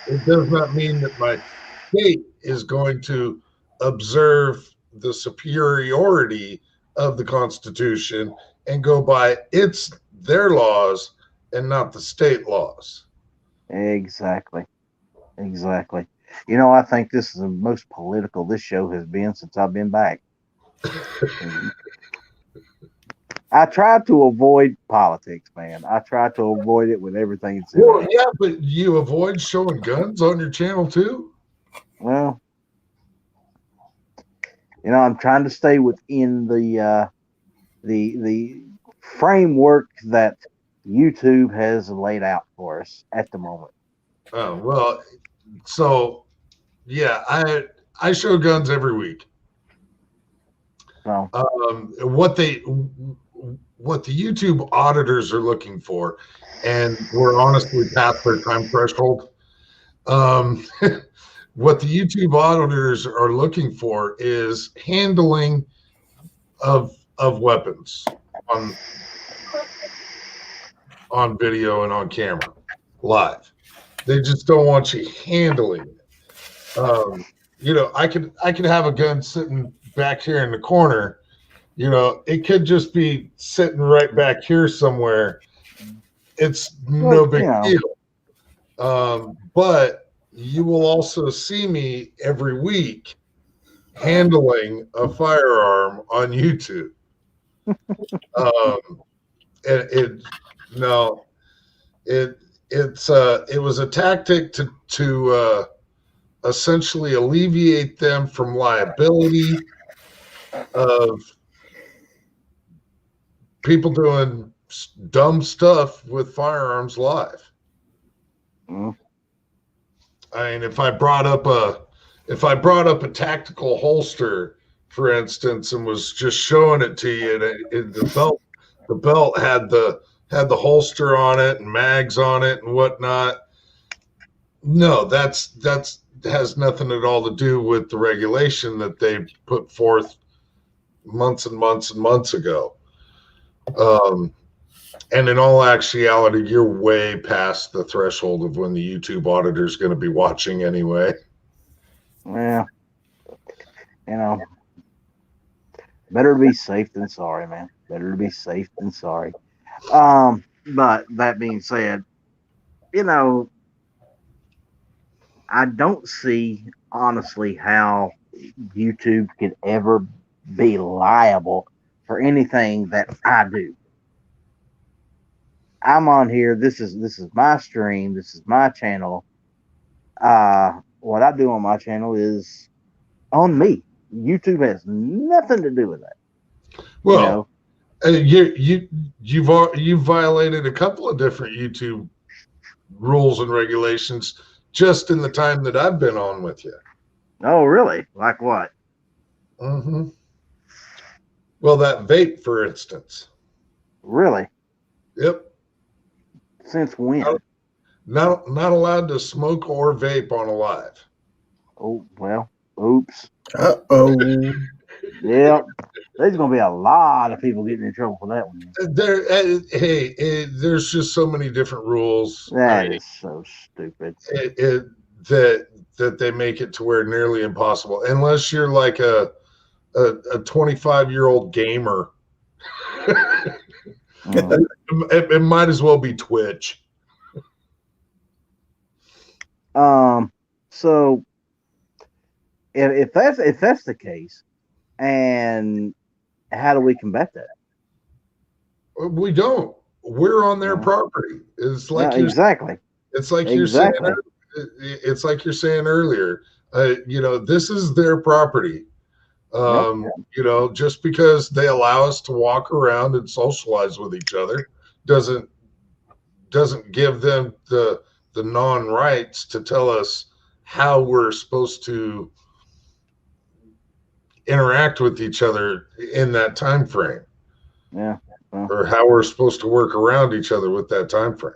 it does not mean that my state is going to observe the superiority of the Constitution and go by their laws and not the state laws. Exactly. Exactly. I think this is the most political this show has been since I've been back. I try to avoid politics, man. I try to avoid it with everything that's in Well, it. yeah, but you avoid showing guns on your channel too? Well, I'm trying to stay within the framework that YouTube has laid out for us at the moment. Oh, well, so yeah, I show guns every week. So What the YouTube auditors are looking for, and we're honestly past their time threshold. What the YouTube auditors are looking for is handling of weapons on video and on camera live. They just don't want you handling it. I could have a gun sitting back here in the corner. It could just be sitting right back here somewhere. It's no big deal. But you will also see me every week handling a firearm on YouTube. It was a tactic to essentially alleviate them from liability of people doing dumb stuff with firearms live. Mm. I mean, if I brought up a tactical holster, for instance, and was just showing it to you, and the belt had the holster on it and mags on it and whatnot. No, that has nothing at all to do with the regulation that they put forth months and months and months ago. And in all actuality, you're way past the threshold of when the YouTube auditor is going to be watching anyway. Well, better to be safe than sorry, man. Better to be safe than sorry. But that being said, I don't see honestly how YouTube could ever be liable for anything that I do. I'm on here. This is my stream. This is my channel. What I do on my channel is on me. YouTube has nothing to do with that. Well, you've violated a couple of different YouTube rules and regulations just in the time that I've been on with you. Oh, really? Like what? Mm-hmm. Well, that vape, for instance. Really? Yep. Since when? Not allowed to smoke or vape on a live. Oh well. Oops. Uh-oh. Yep. There's gonna be a lot of people getting in trouble for that one. There's just so many different rules. I That mean, is so stupid. that they make it to where nearly impossible, unless you're like a 25-year-old gamer. Mm. It might as well be Twitch. So if that's the case, and how do we combat that? We don't. We're on their Yeah. property. Yeah, exactly. It's like you're saying. Exactly. It's like you're saying earlier. This is their property. Yep. Just because they allow us to walk around and socialize with each other doesn't give them the non-rights to tell us how we're supposed to interact with each other in that time frame, Yeah. Well, or how we're supposed to work around each other with that time frame.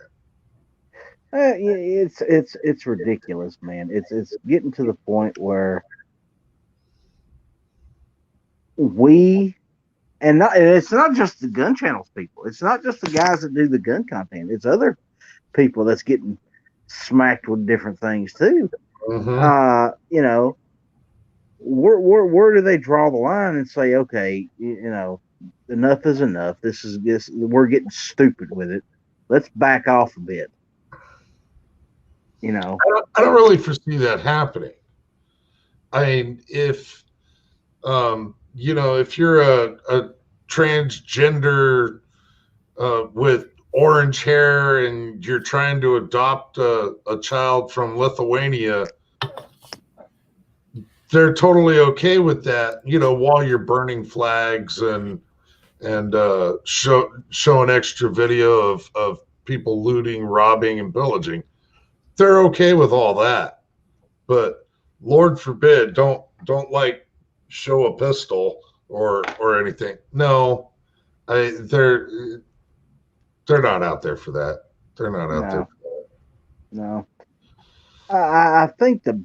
it's ridiculous, man. It's getting to the point where we and it's not just the gun channels people. It's not just the guys that do the gun content. It's other people that's getting smacked with different things too. Mm-hmm. You know, where do they draw the line and say, okay, enough is enough. This we're getting stupid with it. Let's back off a bit. I don't really foresee that happening. I mean, if you're a transgender with orange hair and you're trying to adopt a child from Lithuania, they're totally okay with that, while you're burning flags and showing extra video of people looting, robbing, and pillaging. They're okay with all that. But Lord forbid, don't like show a pistol or anything. No, they're not out there for that. They're not out there No, for that. no. I think the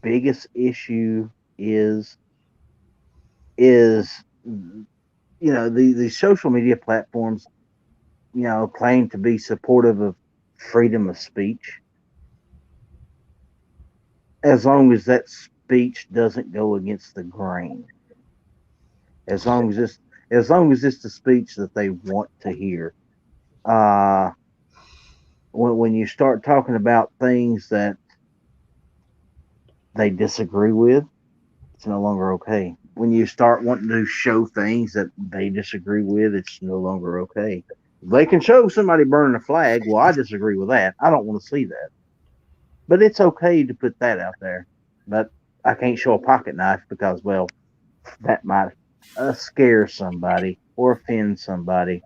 biggest issue is the social media platforms claim to be supportive of freedom of speech, as long as that speech doesn't go against the grain, as long as it's the speech that they want to hear. uh when you start talking about things that they disagree with, it's no longer okay. When you start wanting to show things that they disagree with, it's no longer okay. They can show somebody burning a flag. Well, I disagree with that. I don't want to see that. But it's okay to put that out there. But I can't show a pocket knife because, well, that might scare somebody or offend somebody.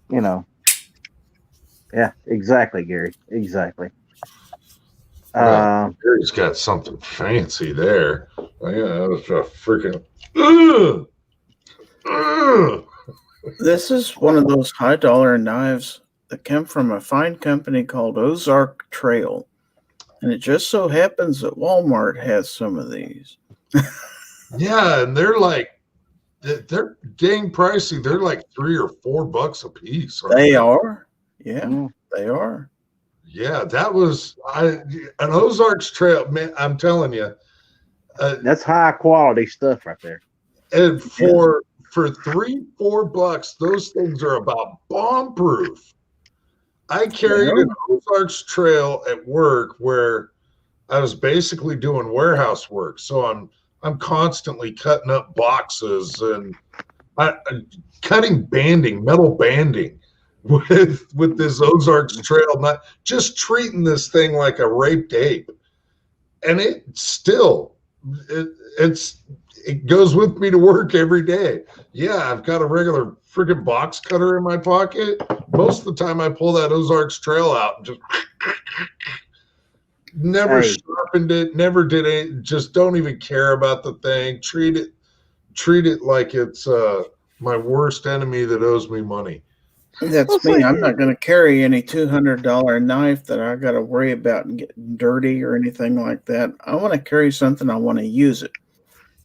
You know. Yeah, exactly, Gary. Exactly. Well, Uh, Gary's got something fancy there. Oh, yeah, that was a freaking. Ugh! Ugh! This is one of those high dollar knives that come from a fine company called Ozark Trail. And it just so happens that Walmart has some of these. Yeah, and they're dang pricey. They're like $3 or $4 a piece. They are. Yeah, mm, they are. Yeah, that was an Ozarks Trail. Man, I'm telling you, that's high quality stuff right there. and for $3-4, those things are about bomb proof. I carried an Ozarks Trail at work where I was basically doing warehouse work, so I'm constantly cutting up boxes and cutting metal banding with this Ozarks Trail, not just treating this thing like a raped ape. And it goes with me to work every day. Yeah, I've got a regular freaking box cutter in my pocket. Most of the time I pull that Ozarks Trail out and just never sharpened it, never did it, just don't even care about the thing. Treat it treat it like it's my worst enemy that owes me money. That's Well, me. see, I'm not going to carry any $200 knife that I got to worry about and getting dirty or anything like that. I want to carry something. I want to use it.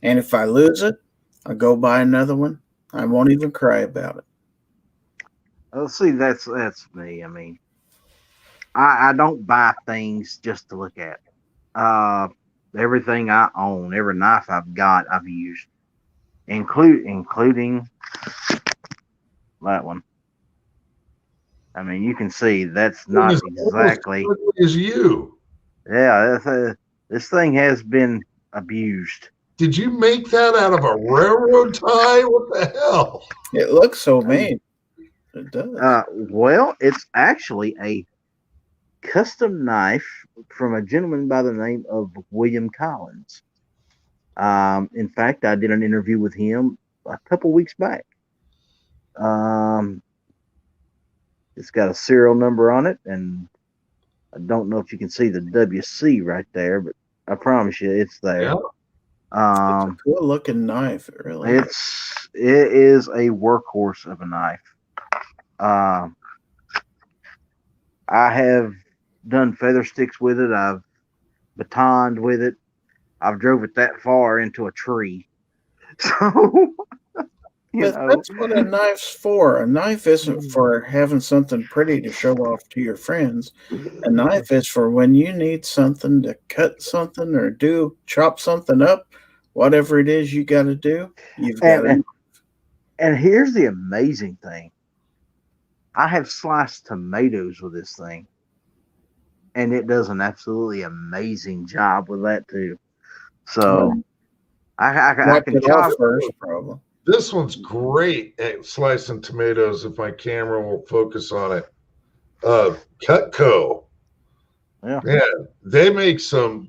And if I lose it, I go buy another one. I won't even cry about it. see, that's me. I mean, I don't buy things just to look at. Uh, everything I own, every knife I've got, I've used, including that one. I mean, you can see that's not It's almost exactly. as ugly as you. Yeah, this thing has been abused. Did you make that out of a railroad tie? What the hell? It looks so Hey, mean. It does. well, it's actually a custom knife from a gentleman by the name of William Collins. In fact, I did an interview with him a couple weeks back. Um, it's got a serial number on it, and I don't know if you can see the WC right there, but I promise you, it's Yeah. there. It's a Um, cool looking knife. It really is. it is a workhorse of a knife. Um, I have done feather sticks with it. I've batoned with it. I've drove it that far into a tree. So, you But know, that's what a knife's for. A knife isn't for having something pretty to show off to your friends. A knife is for when you need something to cut something or chop something up, whatever it is you got to do, you've got and a. and here's the amazing thing. I have sliced tomatoes with this thing, and it does an absolutely amazing job with that too. So Well, I wipe can it off chop. first, probably. This one's great at slicing tomatoes if my camera will focus on it. Cutco. Yeah, Yeah, they make some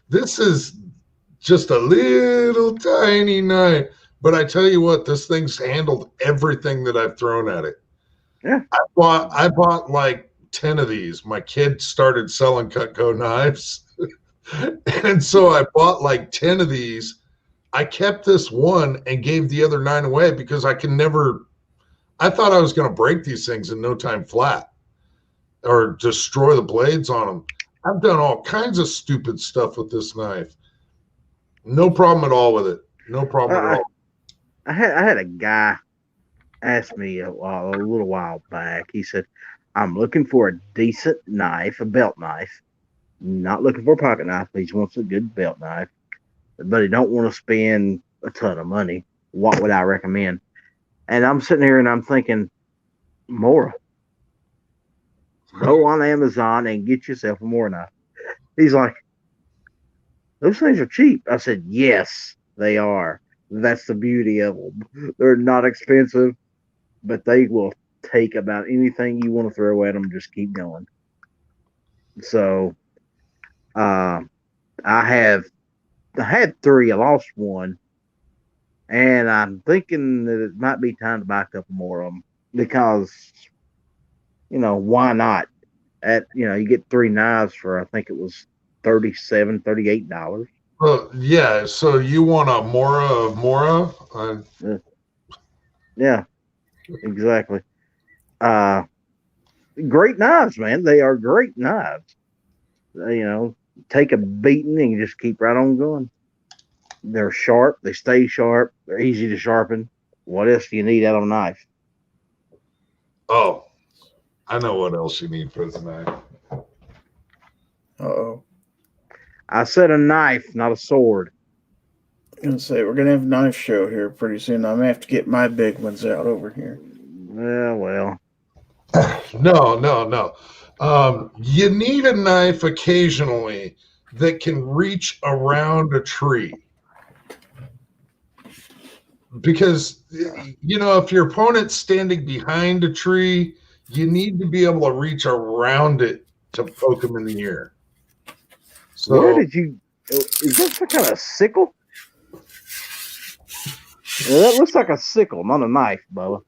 this is just a little tiny knife, but I tell you what, this thing's handled everything that I've thrown at it. yeah. I bought like 10 of these. My kid started selling Cutco knives. And so I bought like 10 of these. I kept this one and gave the other 9 away because I thought I was going to break these things in no time flat or destroy the blades on them. I've done all kinds of stupid stuff with this knife. No problem at all with it. No problem at I, all. I had a guy ask me a little while back. He said, "I'm looking for a decent knife, a belt knife. Not looking for a pocket knife. He just wants a good belt knife, but he don't want to spend a ton of money. What would I recommend?" And I'm sitting here and I'm thinking, Mora, go on Amazon and get yourself a Mora knife. He's like, those things are cheap. I said, yes, they are. That's the beauty of them. They're not expensive, but they will take about anything you want to throw at them. Just keep going. So, uh, I have I had three. I lost one, and I'm thinking that it might be time to buy a couple more of them because why not? You get three knives for I think it was $38. Yeah, so you want a Mora of Mora? Uh, yeah, exactly. Uh, great knives, man. They are great knives. Take a beating and you just keep right on going. They're sharp. They stay sharp. They're easy to sharpen. What else do you need out of a knife? Oh, I know what else you need for the knife. Uh-oh. I said a knife, not a sword. I'm going to say, we're going to have a knife show here pretty soon. I'm going to have to get my big ones out over here. Well. No, no, no. You need a knife occasionally that can reach around a tree. Because, if your opponent's standing behind a tree, you need to be able to reach around it to poke them in the ear. Where So, did you? Is that some kind of sickle? That looks like a sickle, not a knife, Bubba.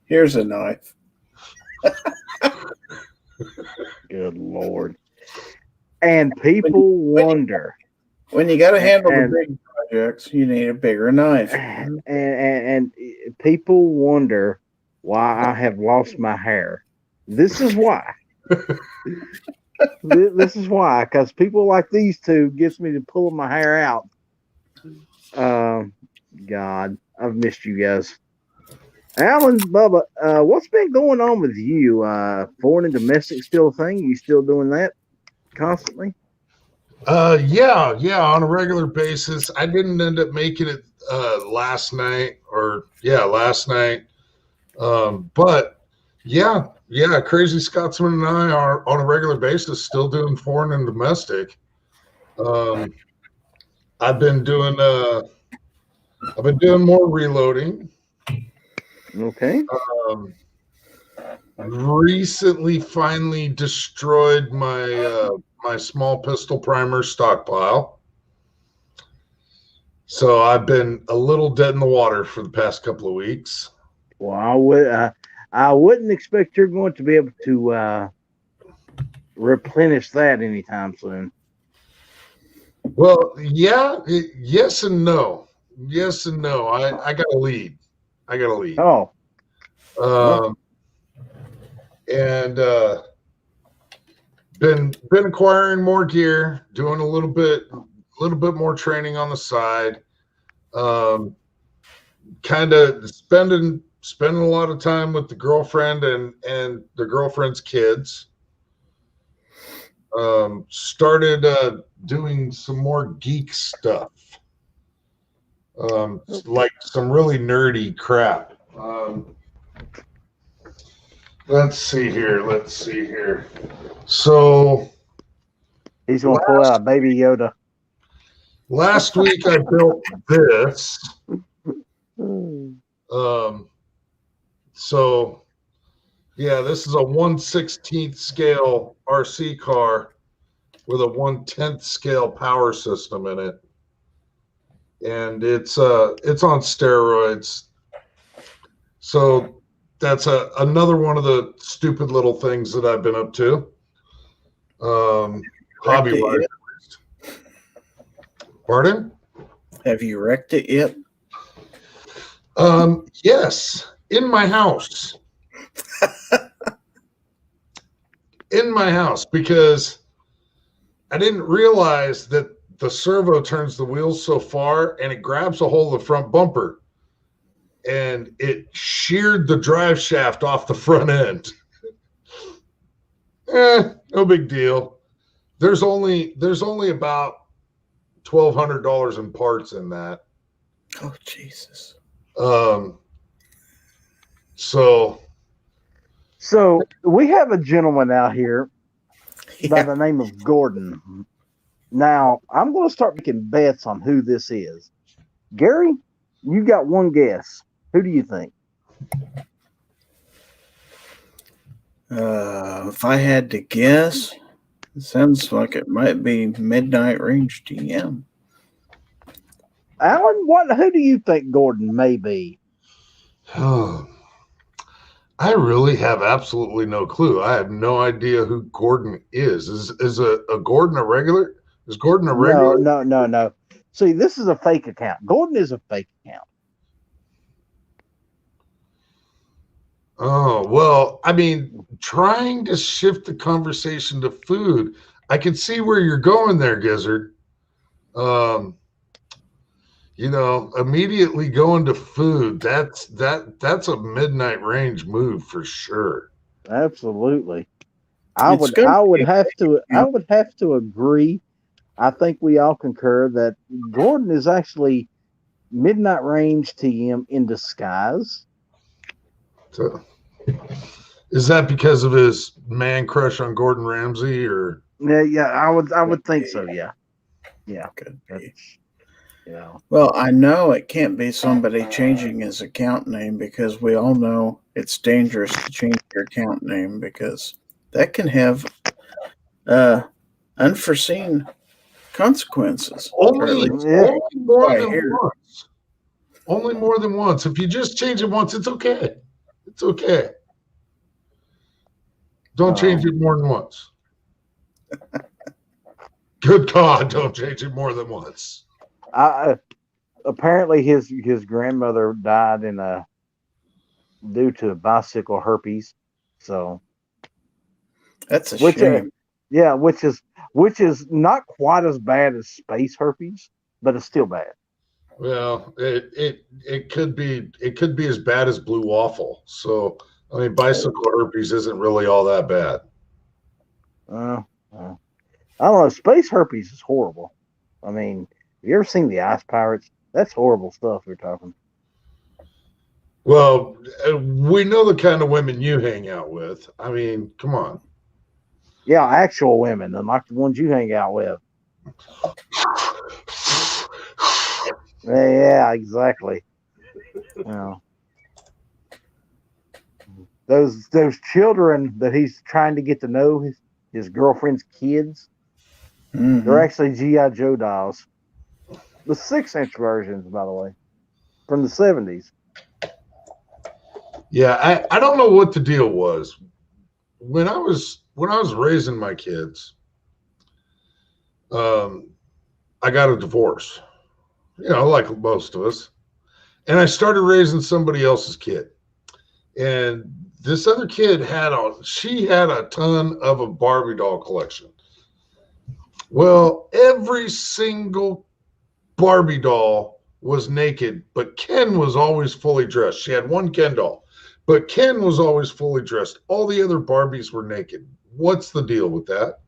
Here's a knife. Good Lord. And people wonder. When you got to handle the and big projects, you need a bigger knife. and people wonder why I have lost my hair. This is why. This is why, because people like these two gets me to pulling my hair out. Um, God, I've missed you guys. Alan, Bubba, what's been going on with you? Foreign and domestic still a thing? You still doing that constantly? Yeah, on a regular basis. I didn't end up making it last night, last night. But yeah, Crazy Scotsman and I are on a regular basis still doing foreign and domestic. Um, I've been doing more reloading. Okay. Um, recently, finally destroyed my small pistol primer stockpile. So I've been a little dead in the water for the past couple of weeks. Well, I wouldn't expect you're going to be able to replenish that anytime soon. Well, yes and no. Yes and no. I got a lead. Oh, well, Um, and been acquiring more gear, doing a little bit more training on the side. Kind of spending a lot of time with the girlfriend and the girlfriend's kids. Started doing some more geek stuff, like some really nerdy crap. Let's see here. So he's going to pull out a baby Yoda. last week I built this. So yeah, this is a 1/16 scale RC car with a 1/10 scale power system in it, and it's on steroids. So that's another one of the stupid little things that I've been up to, hobby wise. Pardon? Have you wrecked it yet? Yes, in my house. In my house, because I didn't realize that the servo turns the wheels so far and it grabs a hold of the front bumper and it sheared the drive shaft off the front end. No big deal. There's only about $1,200 in parts in that. Oh, Jesus. So we have a gentleman out here by the name of Gordon. Now, I'm going to start making bets on who this is. Gary, you got one guess. Who do you think? If I had to guess, it sounds like it might be Midnight Range TM. Alan, who do you think Gordon may be? I really have absolutely no clue. I have no idea who Gordon is. Is a Gordon a regular? Is Gordon a regular? No. See, this is a fake account. Gordon is a fake account. Oh, well, I mean, trying to shift the conversation to food, I can see where you're going there, Gizzard. Immediately going to food, that's a Midnight Range move for sure. Absolutely. I would have to agree. I think we all concur that Gordon is actually Midnight Range TM in disguise. So, is that because of his man crush on Gordon Ramsay, or? Yeah, I would think so. Yeah. Could be. Yeah. Well, I know it can't be somebody changing his account name, because we all know it's dangerous to change your account name, because that can have unforeseen consequences. Only more than once. Only more than once. If you just change it once, it's okay. It's okay. Don't change it more than once. Good God, don't change it more than once. Apparently his grandmother died due to bicycle herpes. So That's a which shame. yeah, which is not quite as bad as space herpes, but it's still bad. Well, it could be as bad as blue waffle. So I mean, bicycle herpes isn't really all that bad. Uh, uh, I don't know. Space herpes is horrible. I mean, have you ever seen the Ice Pirates? That's horrible stuff we're talking. Well, we know the kind of women you hang out with. I mean, come on. Yeah, actual women, like the ones you hang out with. Yeah, exactly. Yeah. Those children that he's trying to get to know, his girlfriend's kids, they're Hmm. actually GI Joe dolls. The 6-inch versions, by the way, from the 70s. Yeah, I don't know what the deal was when I was raising my kids. Um, I got a divorce, like most of us, and I started raising somebody else's kid. And this other kid she had a ton of a Barbie doll collection. Well, every single Barbie doll was naked, but Ken was always fully dressed. She had one Ken doll, but Ken was always fully dressed. All the other Barbies were naked. What's the deal with that?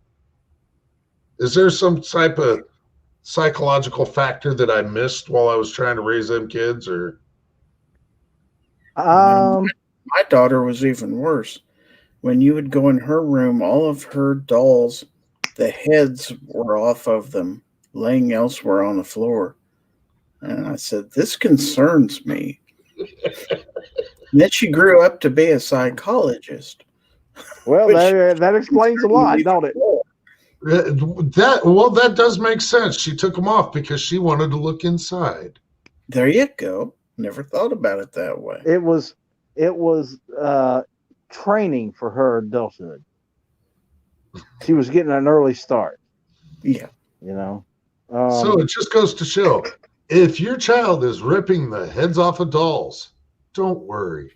Is there some type of psychological factor that I missed while I was trying to raise them kids, or Now, Um, my daughter was even worse. When you would go in her room, all of her dolls, the heads were off of them, laying elsewhere on the floor. And I said, "This concerns me." And then she grew up to be a psychologist, well, which that explains a concerned me lot, even don't it? more. that does make sense. She took them off because she wanted to look inside. There you go. Never thought about it that way. It was it was training for her adulthood. She was getting an early start, Yeah. you know. So it just goes to show, if your child is ripping the heads off of dolls, don't worry.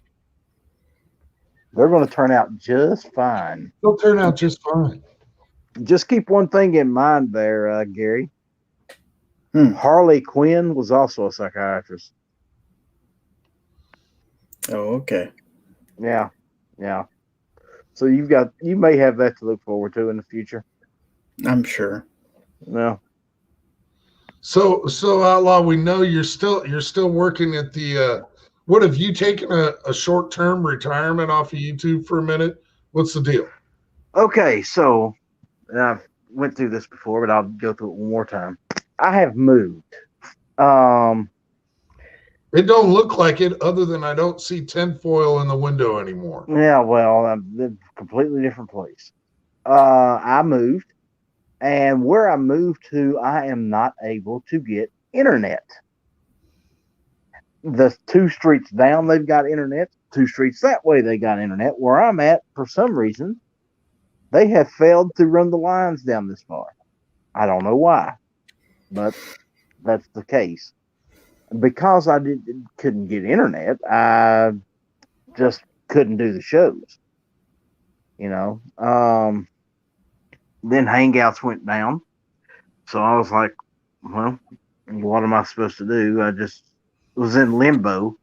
They're going to turn out just fine. They'll turn out just fine. Just keep one thing in mind there, Gary. Hmm. Harley Quinn was also a psychiatrist. Oh, okay. Yeah, yeah. So you may have that to look forward to in the future. I'm sure. No. So Outlaw, we know you're still working at the what have you taken a short-term retirement off of YouTube for a minute? What's the deal? Okay, so I've went through this before, but I'll go through it one more time. I have moved. Um, It don't look like it other than I don't see tinfoil in the window anymore. yeah, well, I'm in a completely different place. I moved, and where I moved to, I am not able to get internet. The 2 streets down, they've got internet. 2 streets that way, they got internet. Where I'm at, for some reason, they have failed to run the lines down this far. I don't know why, but that's the case. Because I couldn't get internet, I just couldn't do the shows. You know. Then Hangouts went down, so I was like, "Well, what am I supposed to do?" I just was in limbo,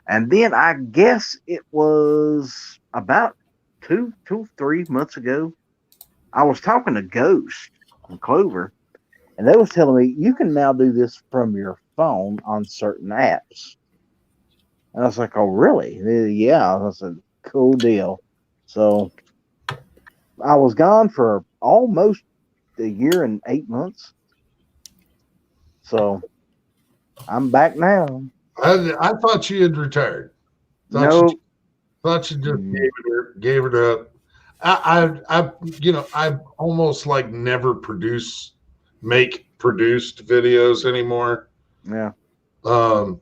and then I guess it was about 3 months ago. I was talking to Ghost and Clover, and they was telling me you can now do this from your phone on certain apps. And I was like, "Oh, really?" Yeah. I said, "Cool deal." So I was gone for almost a year and 8 months. So I'm back now. I thought you had retired. Thought you No, thought you just mm, gave it up. I almost like never make produced videos anymore. yeah, Um,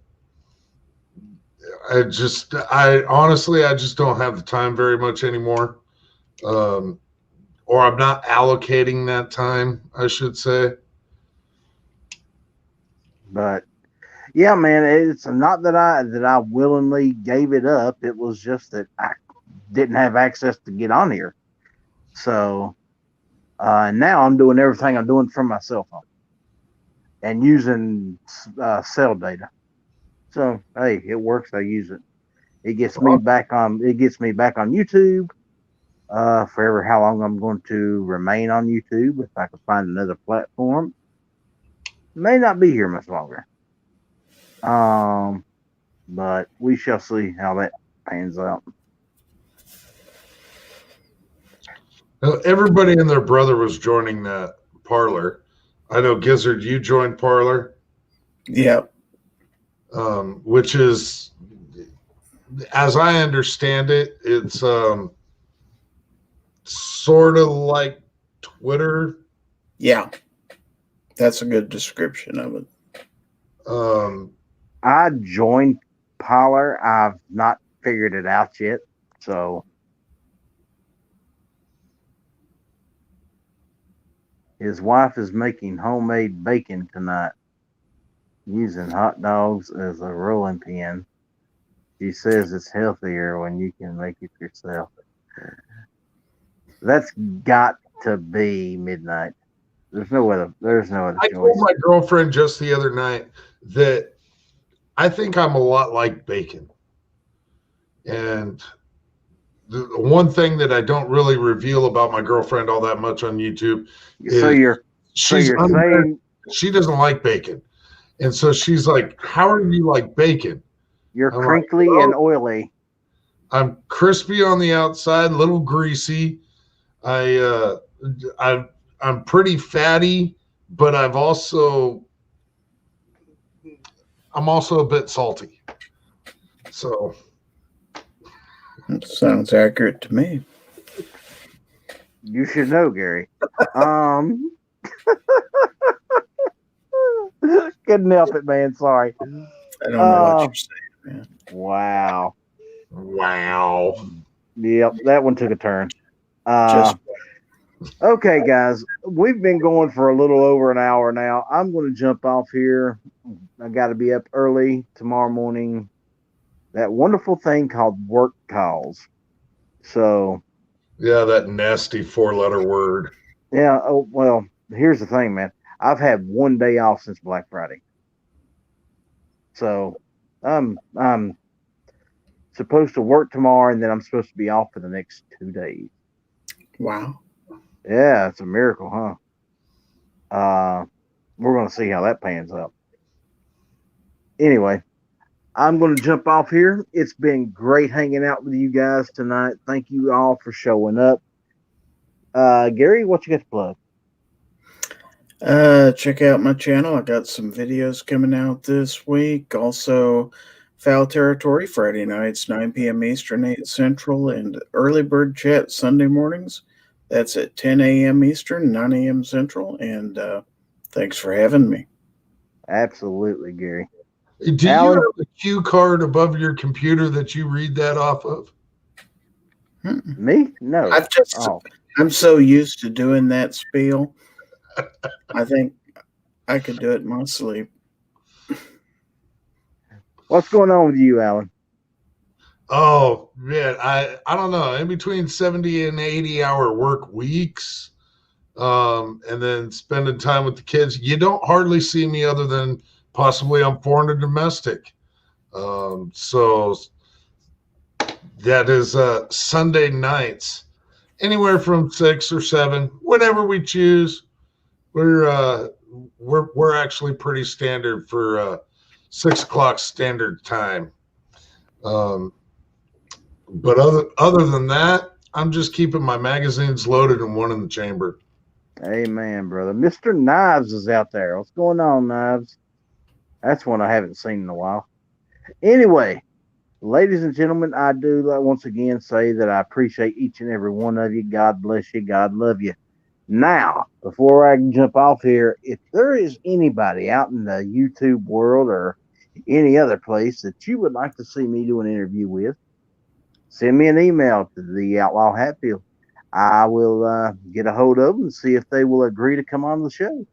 I honestly, I just don't have the time very much anymore. Um, or I'm not allocating that time, I should say. But yeah, man, it's not that I willingly gave it up. It was just that I didn't have access to get on here. So now I'm doing everything I'm doing from my cell phone and using cell data. So hey, it works. I use it. It gets me back on. It gets me back on YouTube. Forever, how long I'm going to remain on YouTube if I can find another platform. May not be here much longer. Um, but we shall see how that pans out. Now, everybody and their brother was joining that Parlor. I know, Gizzard, you joined Parlor. Yeah. Which is, as I understand it, it's sort of like Twitter. Yeah. That's a good description of it. I joined Parlor. I've not figured it out yet. So his wife is making homemade bacon tonight using hot dogs as a rolling pin. She says it's healthier when you can make it yourself. That's got to be midnight. There's no other. There's no other I choice. told my girlfriend just the other night that I think I'm a lot like bacon. And the one thing that I don't really reveal about my girlfriend all that much on YouTube is So you're saying she doesn't like bacon. And so she's like, how are you like bacon? you're I'm crinkly like, well, and oily. I'm crispy on the outside, a little greasy. I'm pretty fatty, but I'm also a bit salty. So That sounds accurate to me. You should know, Gary. Couldn't help it, man. Sorry. I don't know what you're saying, man. Wow. Yep, that one took a turn. Just Okay, guys, we've been going for a little over an hour now. I'm going to jump off here. I got to be up early tomorrow morning. That wonderful thing called work calls. So, yeah, that nasty 4-letter word. yeah. Oh, well, here's the thing, man. I've had one day off since Black Friday. So, I'm supposed to work tomorrow, and then I'm supposed to be off for the next 2 days. wow. Yeah, it's a miracle, huh? We're going to see how that pans out. Anyway, I'm going to jump off here. It's been great hanging out with you guys tonight. Thank you all for showing up. Gary, what you got to plug? Check out my channel. I got some videos coming out this week. Also, Foul Territory Friday nights, 9 p.m. Eastern, 8 Central, and Early Bird Chat Sunday mornings. That's at 10 a.m. Eastern, 9 a.m. Central. And thanks for having me. Absolutely, Gary. Do Alan, you have a cue card above your computer that you read that off of? Me? No. I'm so used to doing that spiel. I think I could do it in my sleep. What's going on with you, Alan? Oh, man, I don't know. In between 70 and 80-hour work weeks, and then spending time with the kids, you don't hardly see me other than possibly I'm foreign or domestic. So that is Sunday nights, anywhere from 6 or 7, whenever we choose. We're actually pretty standard for 6 o'clock standard time. But other than that, I'm just keeping my magazines loaded and one in the chamber. Amen, brother. Mr. Knives is out there. What's going on, Knives? That's one I haven't seen in a while. Anyway, ladies and gentlemen, I do once again say that I appreciate each and every one of you. God bless you. God love you. Now, before I can jump off here, if there is anybody out in the YouTube world or any other place that you would like to see me do an interview with, send me an email to the Outlaw Hatfield. I will get a hold of them and see if they will agree to come on the show.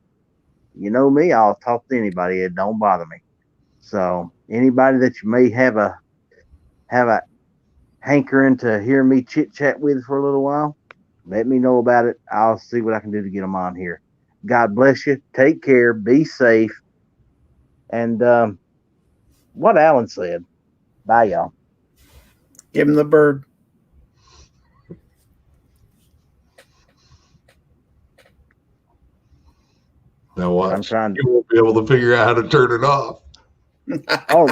You know me, I'll talk to anybody. It don't bother me. So anybody that you may have a hankering to hear me chit chat with for a little while, let me know about it. I'll see what I can do to get them on here. God bless you. Take care. Be safe. And what Alan said. Bye, y'all. Give him the bird. Now I'm watch. trying to. You won't be able to figure out how to turn it off. Oh,